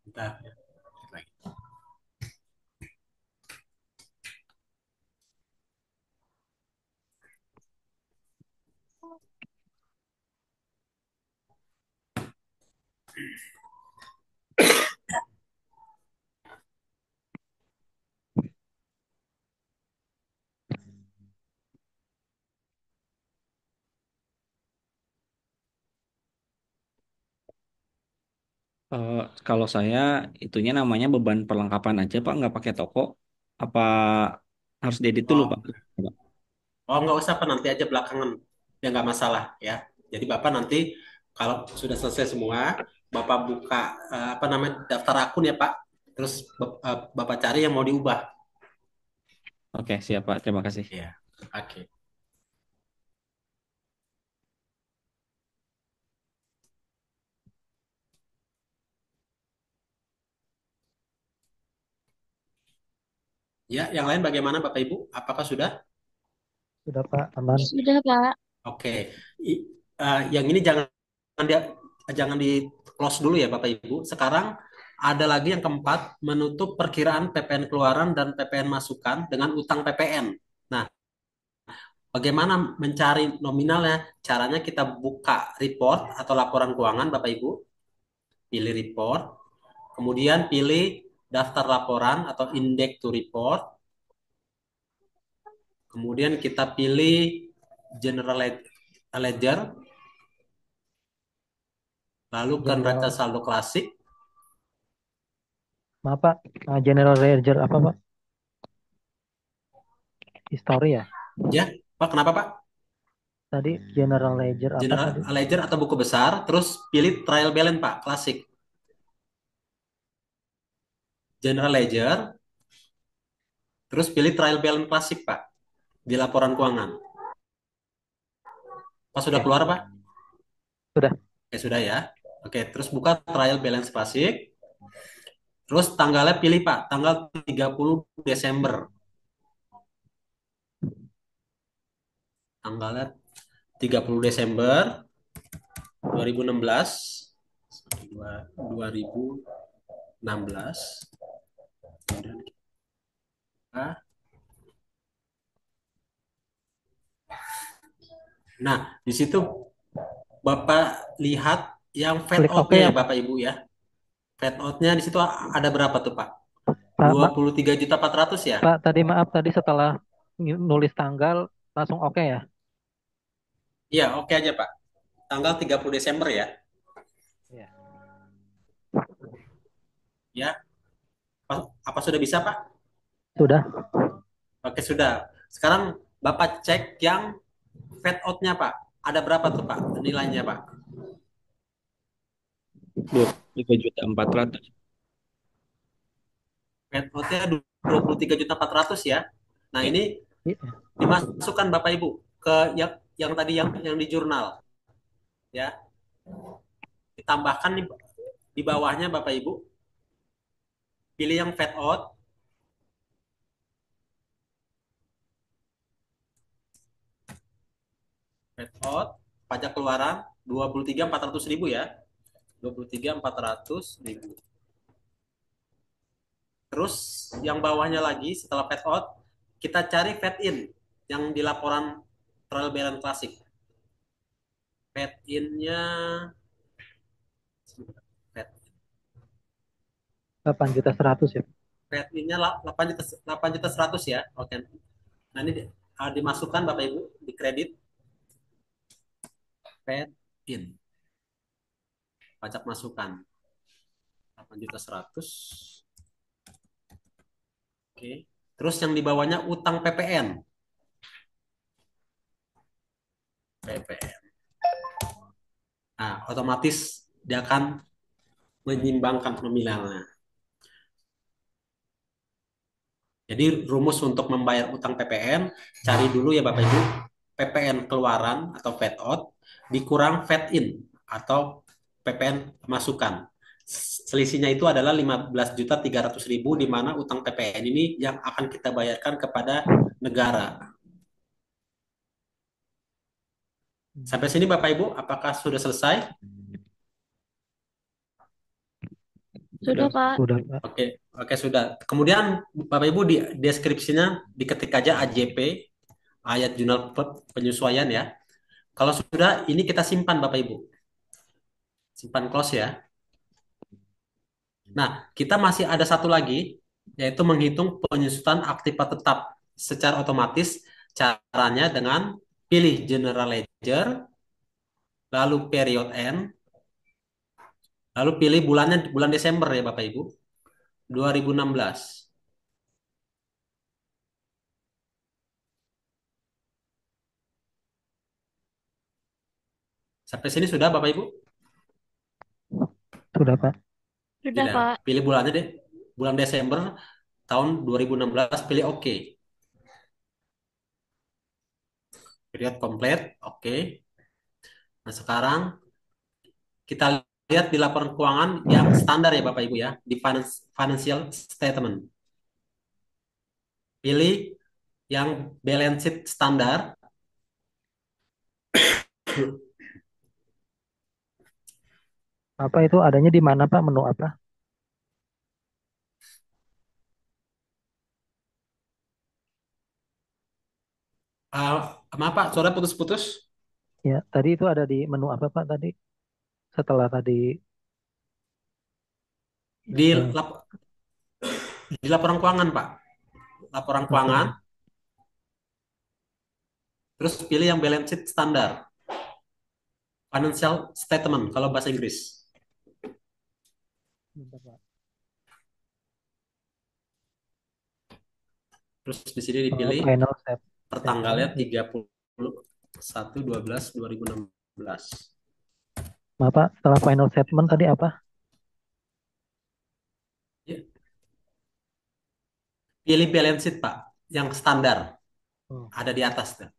Speaker 2: Bentar ya. Lagi.
Speaker 1: Eh, kalau saya itunya namanya beban perlengkapan aja Pak, nggak pakai toko. Apa harus diedit dulu Pak?
Speaker 2: Oh, oh nggak usah Pak, nanti aja belakangan. Ya nggak masalah ya. Jadi Bapak nanti kalau sudah selesai semua, Bapak buka apa namanya daftar akun ya Pak. Terus Bapak cari yang mau diubah.
Speaker 1: Oke, siap Pak. Terima kasih.
Speaker 2: Ya, oke. Ya, yang lain bagaimana Bapak Ibu? Apakah sudah?
Speaker 3: Sudah, Pak. Aman.
Speaker 4: Sudah, Pak.
Speaker 2: Oke. Yang ini dia jangan di close dulu ya Bapak Ibu. Sekarang ada lagi yang keempat, menutup perkiraan PPN keluaran dan PPN masukan dengan utang PPN. Nah, bagaimana mencari nominalnya? Caranya kita buka report atau laporan keuangan Bapak Ibu. Pilih report, kemudian pilih daftar laporan atau index to report. Kemudian kita pilih general ledger, lalu ke neraca
Speaker 3: General,
Speaker 2: saldo klasik.
Speaker 3: maaf, Pak. General Ledger apa, Pak? History ya?
Speaker 2: Ya, Pak, kenapa Pak?
Speaker 3: Tadi General Ledger apa
Speaker 2: General
Speaker 3: tadi?
Speaker 2: ledger atau buku besar, terus pilih trial balance Pak, klasik. General ledger, terus pilih trial balance klasik Pak, di laporan keuangan. Pas sudah
Speaker 3: Oke,
Speaker 2: keluar, Pak?
Speaker 3: sudah.
Speaker 2: Oke, sudah ya. Oke, terus buka trial balance basic. Terus tanggalnya pilih, Pak, tanggal 30 Desember. Tanggalnya 30 Desember 2016. 2016. Kemudian kita- Nah, di situ Bapak lihat yang fat
Speaker 3: Klik OK
Speaker 2: out-nya
Speaker 3: ya,
Speaker 2: ya
Speaker 3: Pak.
Speaker 2: Bapak Ibu ya. Fat out-nya di situ ada berapa tuh Pak?
Speaker 3: Pak,
Speaker 2: 23.400 ya?
Speaker 3: Pak, tadi maaf, tadi setelah nulis tanggal langsung OK ya?
Speaker 2: Iya, oke aja Pak. Tanggal 30 Desember ya.
Speaker 3: Iya.
Speaker 2: Ya, apa sudah bisa Pak?
Speaker 3: Sudah.
Speaker 2: Oke, sudah. Sekarang Bapak cek yang fat out-nya Pak. Ada berapa tuh Pak nilainya Pak?
Speaker 1: 23.400.000.
Speaker 2: Fat out-nya 23.400.000 ya. Nah, ini
Speaker 3: Iya.
Speaker 2: dimasukkan Bapak Ibu ke yang tadi yang di jurnal ya. Ditambahkan di bawahnya Bapak Ibu, pilih yang fat out. Fat out, pajak keluaran 23.400.000 ya. 23.400.000. Terus yang bawahnya lagi setelah fat out, kita cari fat in yang di laporan trial balance klasik. Fat in-nya fat,
Speaker 3: 8.100.000 ya.
Speaker 2: fat in-nya 8.100.000 ya. Oke. Nah, ini dimasukkan Bapak Ibu di kredit fat in. Pajak masukan 8.100.000. Oke. Terus yang di bawahnya utang PPN. PPN. Nah, otomatis dia akan menyimbangkan nominalnya. Jadi rumus untuk membayar utang PPN, cari dulu ya Bapak Ibu, PPN keluaran atau fat out dikurang fat in atau PPN masukan. Selisihnya itu adalah 15.300.000 di mana utang PPN ini yang akan kita bayarkan kepada negara. Sampai sini Bapak Ibu, apakah sudah selesai?
Speaker 4: Sudah, Pak.
Speaker 3: Sudah, Pak.
Speaker 2: Oke, oke sudah. Kemudian Bapak Ibu di deskripsinya diketik aja AJP, ayat jurnal penyesuaian ya. Kalau sudah, ini kita simpan Bapak Ibu. Simpan close ya. Nah, kita masih ada satu lagi, yaitu menghitung penyusutan aktiva tetap secara otomatis. Caranya dengan pilih General Ledger, lalu period end, lalu pilih bulannya bulan Desember ya Bapak Ibu, 2016. Sampai sini sudah Bapak Ibu?
Speaker 3: Sudah, Pak.
Speaker 4: Sudah,
Speaker 2: Tidak.
Speaker 4: Pak.
Speaker 2: Pilih bulannya deh. Bulan Desember tahun 2016, pilih oke. Period komplit, oke. Nah, sekarang kita lihat di laporan keuangan yang standar ya Bapak Ibu ya, di financial statement. Pilih yang balance sheet standar.
Speaker 3: Apa itu adanya di mana, Pak? Menu apa?
Speaker 2: Maaf Pak, suara putus-putus.
Speaker 3: Ya, tadi itu ada di menu apa, Pak, tadi? Setelah tadi
Speaker 2: Di,
Speaker 3: yang
Speaker 2: lap- di laporan keuangan Pak. Laporan keuangan,
Speaker 3: laporan.
Speaker 2: terus pilih yang balance sheet standar. Financial statement kalau bahasa Inggris.
Speaker 3: Bentar, Pak.
Speaker 2: Terus di sini dipilih
Speaker 3: Final step.
Speaker 2: pertanggalnya 31/12/2016.
Speaker 3: Maaf, Pak, setelah final statement tadi apa?
Speaker 2: Ya. Pilih balance sheet Pak, yang standar.
Speaker 3: Oh,
Speaker 2: Ada di atas tuh.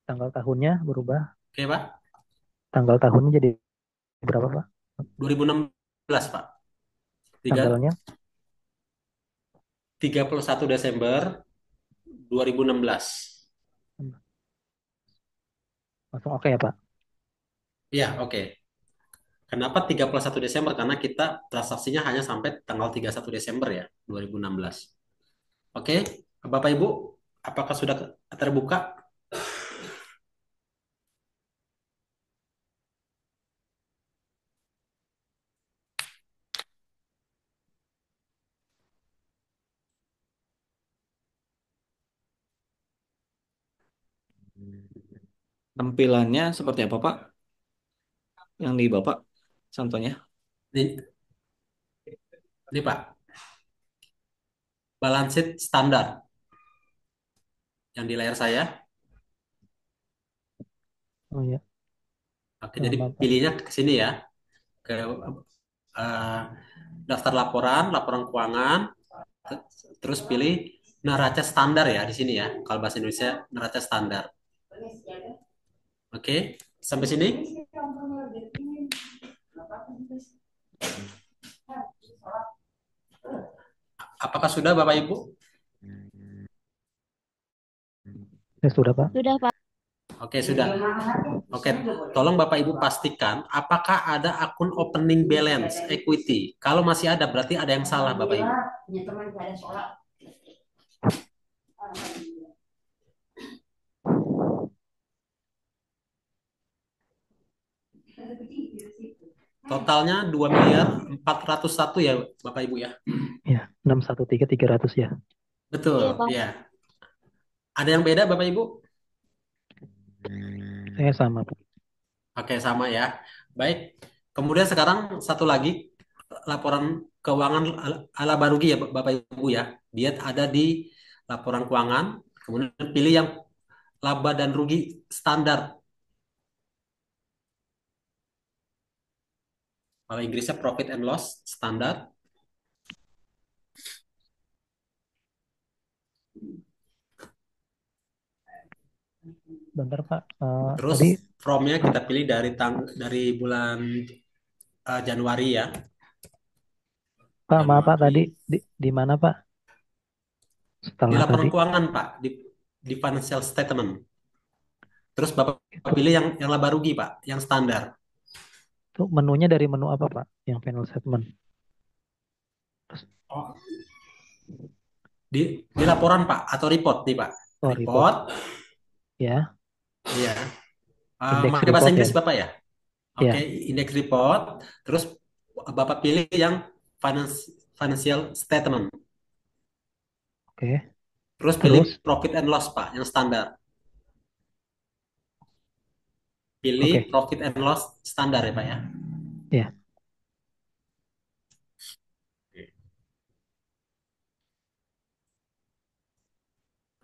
Speaker 3: Tanggal tahunnya berubah.
Speaker 2: Oke, Pak.
Speaker 3: Tanggal tahunnya jadi berapa, Pak?
Speaker 2: 2016, Pak.
Speaker 3: Tanggalnya
Speaker 2: 31 Desember 2016.
Speaker 3: langsung oke ya, Pak?
Speaker 2: Iya, oke. Kenapa 31 Desember? Karena kita transaksinya hanya sampai tanggal 31 Desember ya, 2016. Oke, Bapak Ibu, apakah sudah terbuka?
Speaker 1: Tampilannya seperti apa Pak? Yang di Bapak contohnya?
Speaker 2: Ini, ini Pak, balance sheet standar yang di layar saya.
Speaker 3: Oh iya,
Speaker 2: Oke, jadi
Speaker 3: sama, Pak.
Speaker 2: pilihnya ke sini ya, ke eh, daftar laporan, laporan keuangan, terus pilih neraca standar ya di sini ya. Kalau bahasa Indonesia neraca standar. Oke, sampai sini. Apakah sudah Bapak Ibu?
Speaker 3: Ya sudah, Pak.
Speaker 4: Sudah, Pak.
Speaker 2: Oke, sudah. Oke, tolong Bapak Ibu pastikan apakah ada akun opening balance equity. Kalau masih ada, berarti ada yang salah Bapak Ibu. Totalnya 2.401 ya Bapak Ibu ya.
Speaker 3: Ya, 613.300 ya.
Speaker 2: Betul,
Speaker 4: Iya, Pak.
Speaker 2: ya. Ada yang beda Bapak Ibu?
Speaker 3: Saya sama, Pak.
Speaker 2: Oke, sama ya. Baik. Kemudian sekarang satu lagi laporan keuangan ala Barugi ya Bapak Ibu ya. Dia ada di laporan keuangan. Kemudian pilih yang laba dan rugi standar. Kalau Inggrisnya profit and loss standar.
Speaker 3: Bentar, Pak.
Speaker 2: Terus
Speaker 3: Tadi
Speaker 2: from-nya kita pilih dari bulan Januari ya.
Speaker 3: Pak, maaf Pak, tadi
Speaker 2: Januari.
Speaker 3: di mana Pak?
Speaker 2: Di
Speaker 3: Setelah
Speaker 2: laporan
Speaker 3: tadi
Speaker 2: keuangan Pak, di financial statement. Terus Bapak
Speaker 3: itu
Speaker 2: pilih yang laba rugi Pak, yang standar.
Speaker 3: tuh menunya dari menu apa Pak? Yang final statement. Terus,
Speaker 2: Oh, di laporan Pak atau report nih Pak.
Speaker 3: oh report
Speaker 2: Report,
Speaker 3: ya,
Speaker 2: iya.
Speaker 3: index
Speaker 2: Pakai bahasa
Speaker 3: report ya.
Speaker 2: Inggris Bapak ya? Oke,
Speaker 3: Ya,
Speaker 2: index report. Terus Bapak pilih yang financial statement.
Speaker 3: oke.
Speaker 2: Terus pilih
Speaker 3: Terus,
Speaker 2: profit and loss Pak, yang standar. Pilih
Speaker 3: oke.
Speaker 2: profit and loss standar ya Pak ya.
Speaker 3: Ya,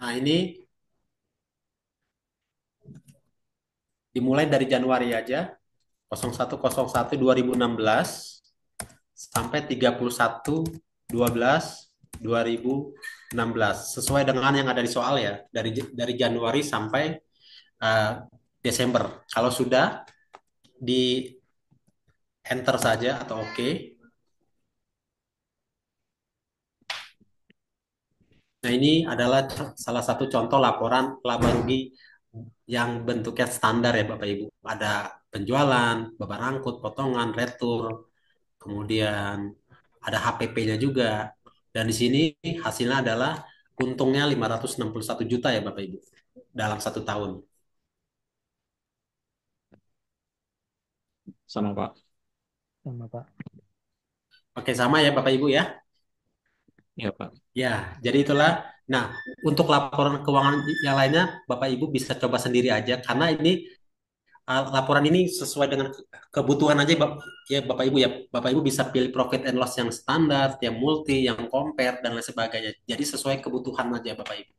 Speaker 2: Nah ini dimulai dari Januari aja, 0101/2016 sampai 31/12/2016. Sesuai dengan yang ada di soal ya, dari Januari sampai eh, Desember. Kalau sudah di enter saja atau oke. Nah, ini adalah salah satu contoh laporan laba rugi yang bentuknya standar ya Bapak Ibu. Ada penjualan, beban angkut, potongan, retur, kemudian ada HPP-nya juga. Dan di sini hasilnya adalah untungnya 561 juta ya Bapak Ibu dalam 1 tahun.
Speaker 1: Sama Pak.
Speaker 3: sama Pak.
Speaker 2: Oke, sama ya Bapak Ibu ya.
Speaker 1: Ya Pak.
Speaker 2: Ya, jadi itulah. Nah, untuk laporan keuangan yang lainnya Bapak Ibu bisa coba sendiri aja karena ini laporan ini sesuai dengan kebutuhan aja ya Bapak Ibu ya. Bapak Ibu bisa pilih profit and loss yang standar, yang multi, yang compare dan lain sebagainya. Jadi sesuai kebutuhan aja Bapak Ibu.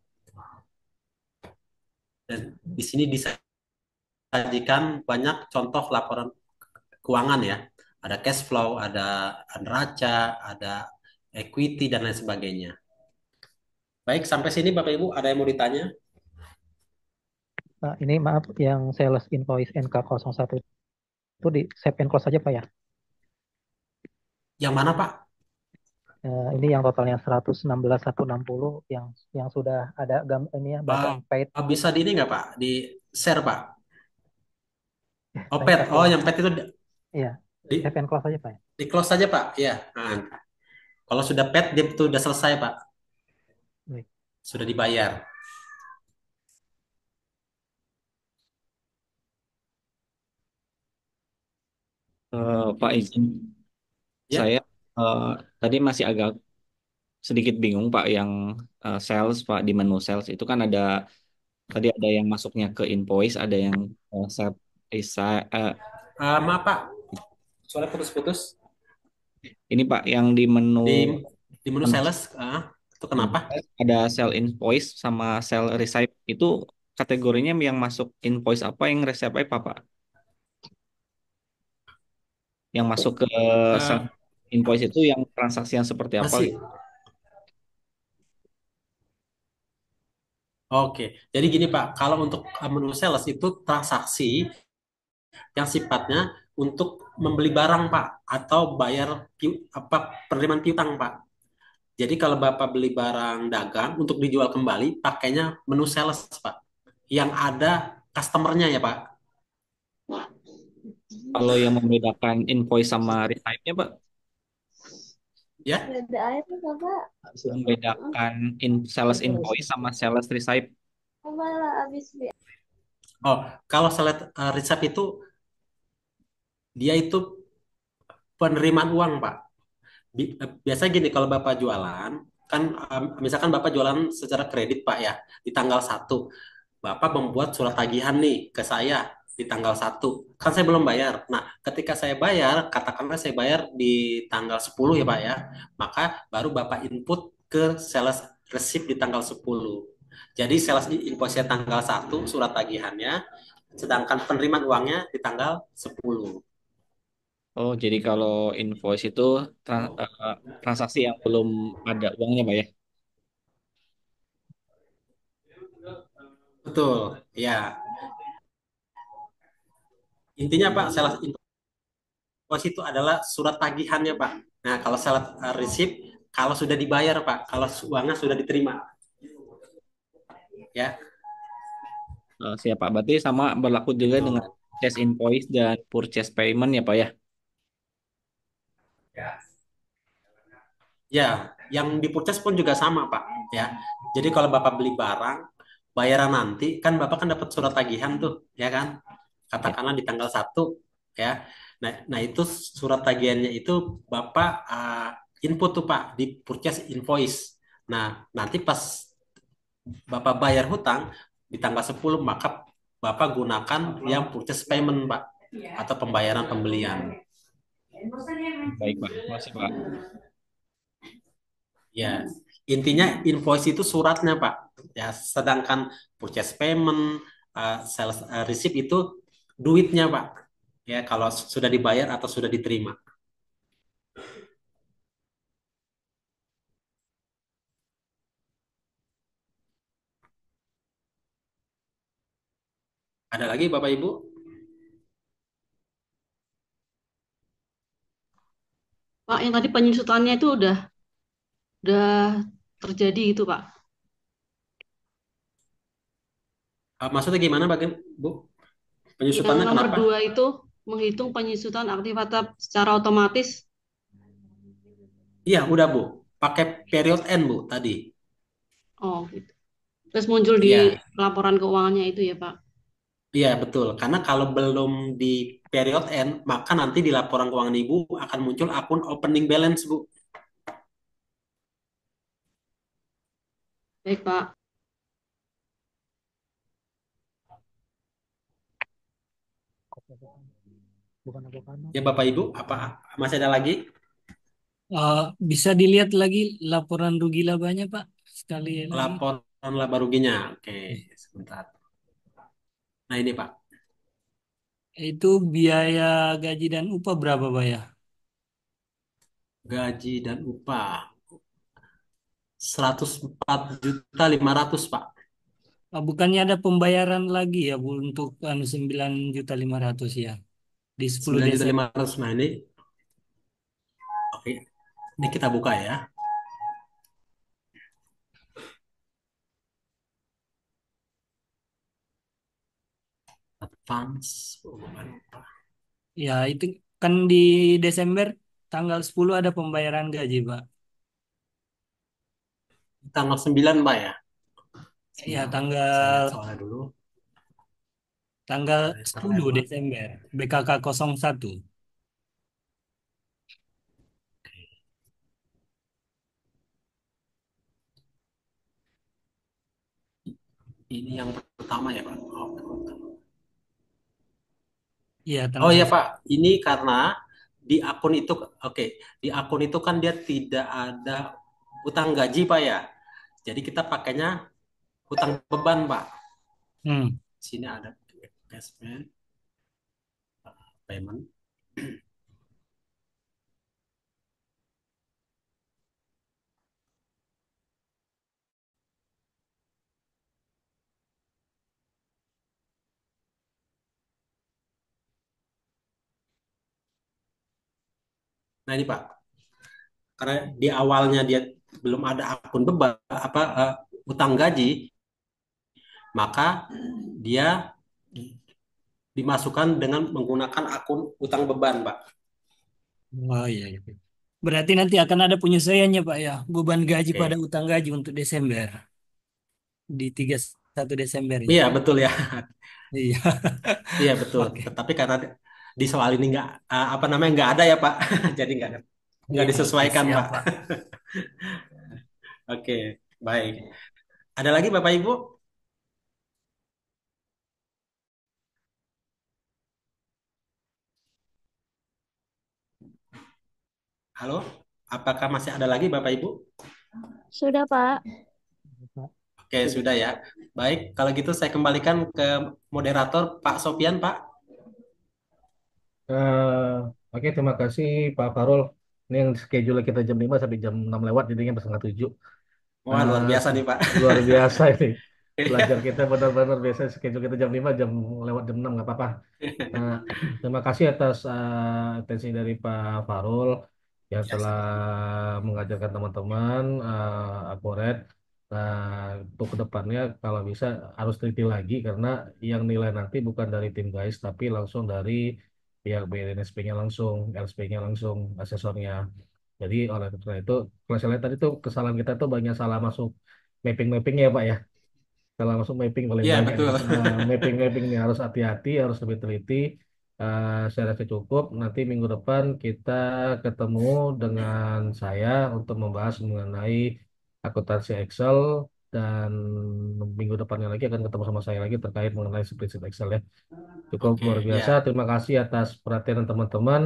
Speaker 2: Dan di sini disajikan banyak contoh laporan keuangan ya. Ada cash flow, ada neraca, ada equity dan lain sebagainya. Baik, sampai sini Bapak Ibu ada yang mau ditanya?
Speaker 3: Pak, ini maaf yang sales invoice NK01 itu di save and close aja Pak ya.
Speaker 2: Yang mana Pak?
Speaker 3: Ini yang totalnya 116.160 yang sudah ada ini ya baca
Speaker 2: Ah,
Speaker 3: paid.
Speaker 2: bisa di ini nggak Pak? Di share Pak? Oh,
Speaker 3: Saya
Speaker 2: pet.
Speaker 3: kasih
Speaker 2: Oh,
Speaker 3: yang
Speaker 2: yang pet itu
Speaker 3: iya,
Speaker 2: di,
Speaker 3: save and close aja Pak ya.
Speaker 2: di close saja Pak. Iya. Nah, kalau sudah pet, dia itu udah selesai Pak.
Speaker 3: Baik.
Speaker 2: Sudah dibayar.
Speaker 1: Pak izin,
Speaker 2: Ya.
Speaker 1: saya eh, tadi masih agak sedikit bingung Pak yang sales Pak di menu sales itu kan ada tadi ada yang masuknya ke invoice, ada yang set
Speaker 2: Maaf Pak, suara putus-putus.
Speaker 1: ini Pak yang di menu
Speaker 2: Di di menu
Speaker 1: menu
Speaker 2: sales, itu kenapa?
Speaker 1: ada sell invoice sama sell receipt itu kategorinya yang masuk invoice apa yang receipt apa Pak? Yang masuk ke sell
Speaker 2: Eh,
Speaker 1: invoice itu yang transaksi yang seperti apa
Speaker 2: masih.
Speaker 1: gitu?
Speaker 2: Oke, jadi gini Pak, kalau untuk menu sales itu transaksi yang sifatnya untuk membeli barang Pak atau bayar penerimaan piutang Pak. Jadi kalau Bapak beli barang dagang untuk dijual kembali, pakainya menu sales Pak. Yang ada customernya ya Pak.
Speaker 1: Kalau yang membedakan invoice sama receipt-nya Pak,
Speaker 2: Ya.
Speaker 4: Ada airnya kakak.
Speaker 1: membedakan sales invoice sama sales receipt.
Speaker 4: Oh, malah abis
Speaker 2: Oh, kalau saya lihat resep itu dia itu penerimaan uang Pak. Biasa gini kalau Bapak jualan, kan misalkan Bapak jualan secara kredit Pak ya, di tanggal 1, Bapak membuat surat tagihan nih ke saya di tanggal 1, kan saya belum bayar. Nah, ketika saya bayar, katakanlah saya bayar di tanggal 10 ya Pak ya, maka baru Bapak input ke sales receipt di tanggal 10. Jadi sales invoice-nya tanggal 1, surat tagihannya, sedangkan penerimaan uangnya di tanggal 10.
Speaker 1: Oh, jadi kalau invoice itu transaksi yang belum ada uangnya Pak ya?
Speaker 2: Betul, ya. Intinya Pak, sales invoice itu adalah surat tagihannya, Pak. Nah, kalau sales receipt, kalau sudah dibayar, Pak. Kalau uangnya sudah diterima, ya.
Speaker 1: Siap Pak. Berarti sama berlaku juga
Speaker 2: Gitu.
Speaker 1: dengan purchase invoice dan purchase payment ya Pak ya?
Speaker 2: Ya, yang di purchase pun juga sama, Pak. Ya. Jadi kalau Bapak beli barang, bayaran nanti, kan Bapak kan dapat surat tagihan tuh, ya kan?
Speaker 1: Ya.
Speaker 2: Katakanlah di tanggal 1, ya. Nah itu surat tagihannya itu Bapak input tuh, Pak, di purchase invoice. Nah, nanti pas Bapak bayar hutang di tanggal 10, maka Bapak gunakan yang purchase payment, Pak, atau pembayaran pembelian.
Speaker 1: Baik Pak. Terima kasih Pak.
Speaker 2: Ya, intinya invoice itu suratnya, Pak. Ya, sedangkan purchase payment, sales receipt itu duitnya, Pak. Ya, kalau sudah dibayar atau sudah diterima. Ada lagi, Bapak Ibu?
Speaker 8: Pak, yang tadi penyusutannya itu udah terjadi itu, Pak.
Speaker 2: Maksudnya gimana, Bu?
Speaker 8: Yang
Speaker 2: Penyusutannya
Speaker 8: nomor
Speaker 2: kenapa?
Speaker 8: 2 itu menghitung penyusutan aktivitas secara otomatis.
Speaker 2: Iya, udah, Bu. Pakai period end, Bu, tadi.
Speaker 8: Oh, gitu. Terus muncul di
Speaker 2: Iya.
Speaker 8: laporan keuangannya itu ya, Pak.
Speaker 2: Iya, betul. Karena kalau belum di period end, maka nanti di laporan keuangan Ibu akan muncul akun opening balance, Bu.
Speaker 8: Baik, Pak.
Speaker 3: Bukan avocado.
Speaker 2: Ya, Bapak Ibu, apa masih ada lagi?
Speaker 6: Bisa dilihat lagi laporan rugi labanya, Pak. Sekali lagi.
Speaker 2: Laporan laba ruginya. Oke, sebentar. Nah, ini, Pak.
Speaker 6: Itu biaya gaji dan upah berapa, Pak ya?
Speaker 2: Gaji dan upah 104.500.000, Pak.
Speaker 6: Bukannya ada pembayaran lagi ya Bu untuk 9.500.000 ya di 10
Speaker 2: 9 juta
Speaker 6: Desember.
Speaker 2: 500. Nah ini, oke, ini kita buka ya. Advance. Oh, bukan.
Speaker 6: Ya, itu kan di Desember tanggal 10 ada pembayaran gaji, Pak.
Speaker 2: Tanggal 9 Pak ya.
Speaker 6: Ya,
Speaker 2: Sebentar, Pak. Saya lihat
Speaker 6: tanggal
Speaker 2: soalnya dulu.
Speaker 6: tanggal
Speaker 2: Saya
Speaker 6: 10
Speaker 2: terlewat.
Speaker 6: Desember BKK 01.
Speaker 2: Ini yang pertama ya Pak.
Speaker 6: Iya,
Speaker 2: Oh
Speaker 6: tanggal
Speaker 2: iya Pak, ini karena di akun itu, oke, di akun itu kan dia tidak ada utang gaji Pak ya. Jadi kita pakainya utang beban Pak.
Speaker 6: hmm.
Speaker 2: Sini ada cashback payment. Nah ini Pak, karena di awalnya dia belum ada akun beban utang gaji, maka dia dimasukkan dengan menggunakan akun utang beban Pak.
Speaker 6: Oh iya, iya. Berarti nanti akan ada penyesuaiannya, Pak ya. Beban gaji pada
Speaker 2: Oke.
Speaker 6: utang gaji untuk Desember di 31 Desember ya.
Speaker 2: Iya betul ya.
Speaker 6: Iya.
Speaker 2: Iya betul.
Speaker 6: Oke.
Speaker 2: Tetapi karena di soal ini nggak apa namanya nggak ada ya Pak, jadi nggak
Speaker 6: Iya, oke,
Speaker 2: disesuaikan
Speaker 6: siap,
Speaker 2: Pak.
Speaker 6: Pak.
Speaker 2: Oke, baik. Ada lagi Bapak Ibu? Halo, apakah masih ada lagi Bapak Ibu?
Speaker 4: Sudah, Pak.
Speaker 2: Oke, sudah ya. Baik, kalau gitu saya kembalikan ke moderator Pak Sofian, Pak.
Speaker 7: Eh, oke, terima kasih Pak Farul. Ini yang schedule kita jam 5 sampai jam 6 lewat, jadinya setengah 7.
Speaker 2: Wah, luar biasa
Speaker 7: Se-
Speaker 2: nih Pak.
Speaker 7: Luar biasa ini. Belajar
Speaker 2: Iya.
Speaker 7: kita benar-benar biasa schedule kita jam 5, jam lewat jam 6 nggak apa-apa. Nah, terima kasih atas atensi dari Pak Farul yang
Speaker 2: Ya,
Speaker 7: telah
Speaker 2: sama-sama.
Speaker 7: mengajarkan teman-teman akurat. Nah, untuk kedepannya kalau bisa harus teliti lagi karena yang nilai nanti bukan dari tim guys tapi langsung dari pihak BNSP-nya langsung, LSP-nya langsung, asesornya. Jadi oleh karena itu, kalau saya lihat tadi tuh kesalahan kita tuh banyak salah masuk mapping-mappingnya ya Pak ya. Kalau masuk mapping paling
Speaker 2: Iya,
Speaker 7: banyak
Speaker 2: betul.
Speaker 7: nih. Mapping-mapping ini harus hati-hati, harus lebih teliti. Saya rasa cukup. Nanti minggu depan kita ketemu dengan saya untuk membahas mengenai akuntansi Excel dan minggu depannya lagi akan ketemu sama saya lagi terkait mengenai spreadsheet Excel ya. Cukup
Speaker 2: Oke,
Speaker 7: luar biasa.
Speaker 2: ya.
Speaker 7: Terima kasih atas perhatian teman-teman.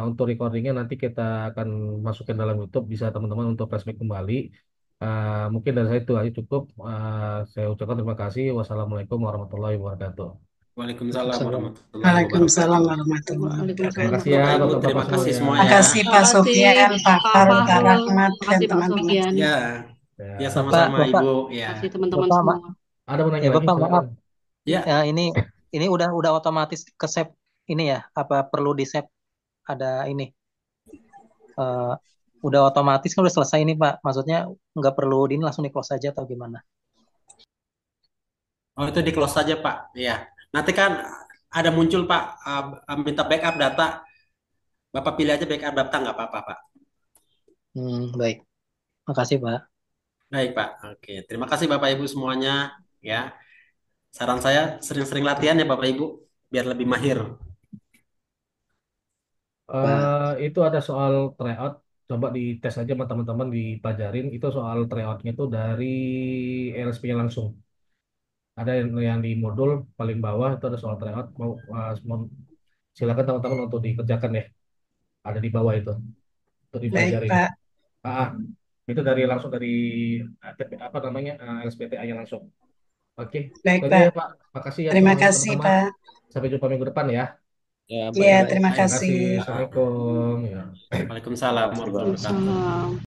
Speaker 7: Untuk recordingnya nanti kita akan masukin dalam YouTube. Bisa teman-teman untuk flashback kembali. Mungkin dari saya itu aja cukup. Saya ucapkan terima kasih. Wassalamualaikum warahmatullahi wabarakatuh.
Speaker 2: Waalaikumsalam
Speaker 3: Salam.
Speaker 2: warahmatullahi
Speaker 10: Waalaikumsalam
Speaker 2: wabarakatuh.
Speaker 10: warahmatullahi
Speaker 7: Terima
Speaker 8: Waalaikumsalam
Speaker 10: wabarakatuh.
Speaker 7: kasih ya
Speaker 2: Bapak Ibu,
Speaker 8: warahmatullahi
Speaker 2: terima
Speaker 7: bapak-bapak semua
Speaker 2: kasih
Speaker 8: wabarakatuh.
Speaker 7: ya.
Speaker 2: semua ya.
Speaker 10: Makasih
Speaker 8: Terima
Speaker 10: Pak
Speaker 8: kasih
Speaker 10: Sofyan, Pak
Speaker 8: Pak
Speaker 10: Farul, Kak
Speaker 8: Farul,
Speaker 10: Rahmat,
Speaker 8: terima
Speaker 10: dan
Speaker 8: kasih Pak
Speaker 10: teman-teman.
Speaker 8: Sofyan,
Speaker 2: Ya, ya
Speaker 7: Ya,
Speaker 3: Bapak,
Speaker 2: sama-sama
Speaker 3: Bapak,
Speaker 2: Ibu.
Speaker 8: terima
Speaker 2: Ya,
Speaker 8: kasih teman-teman
Speaker 3: Bapak,
Speaker 8: semua.
Speaker 7: ada mau nanya
Speaker 3: ya
Speaker 7: lagi?
Speaker 3: Bapak
Speaker 7: Silakan.
Speaker 3: maaf.
Speaker 2: ya,
Speaker 3: Ya, ini udah otomatis ke save ini ya. Apa perlu di save ada ini? eh, udah otomatis kan udah selesai ini Pak. Maksudnya nggak perlu di ini langsung di close aja atau gimana?
Speaker 2: oh itu di close saja Pak. Ya, nanti kan ada muncul Pak, minta backup data. Bapak pilih aja backup data nggak apa-apa Pak.
Speaker 3: Baik. Makasih Pak.
Speaker 2: Baik Pak. Oke, terima kasih Bapak Ibu semuanya. Ya, saran saya sering-sering latihan ya Bapak Ibu, biar lebih mahir.
Speaker 3: Pak.
Speaker 7: Itu ada soal tryout. Coba dites aja sama teman-teman dipelajarin. Itu soal tryoutnya itu dari LSP-nya langsung. Ada yang di modul paling bawah itu ada soal tryout. Silakan teman-teman untuk dikerjakan ya. Ada di bawah itu untuk
Speaker 10: Baik
Speaker 7: dipelajarin.
Speaker 10: Pak,
Speaker 7: Ah, itu dari langsung dari apa namanya LSPTA-nya langsung. Oke,
Speaker 10: baik
Speaker 7: itu aja
Speaker 10: Pak.
Speaker 7: ya Pak. Makasih ya
Speaker 10: Terima
Speaker 7: semuanya
Speaker 10: kasih
Speaker 7: teman-teman.
Speaker 10: Pak.
Speaker 7: Sampai jumpa minggu depan ya.
Speaker 1: Ya,
Speaker 10: Ya,
Speaker 1: baik-baik.
Speaker 10: terima
Speaker 2: Baik,
Speaker 7: Terima kasih.
Speaker 10: kasih.
Speaker 2: Pak.
Speaker 7: Assalamualaikum. Ya.
Speaker 2: Waalaikumsalam warahmatullahi wabarakatuh.
Speaker 8: Waalaikumsalam.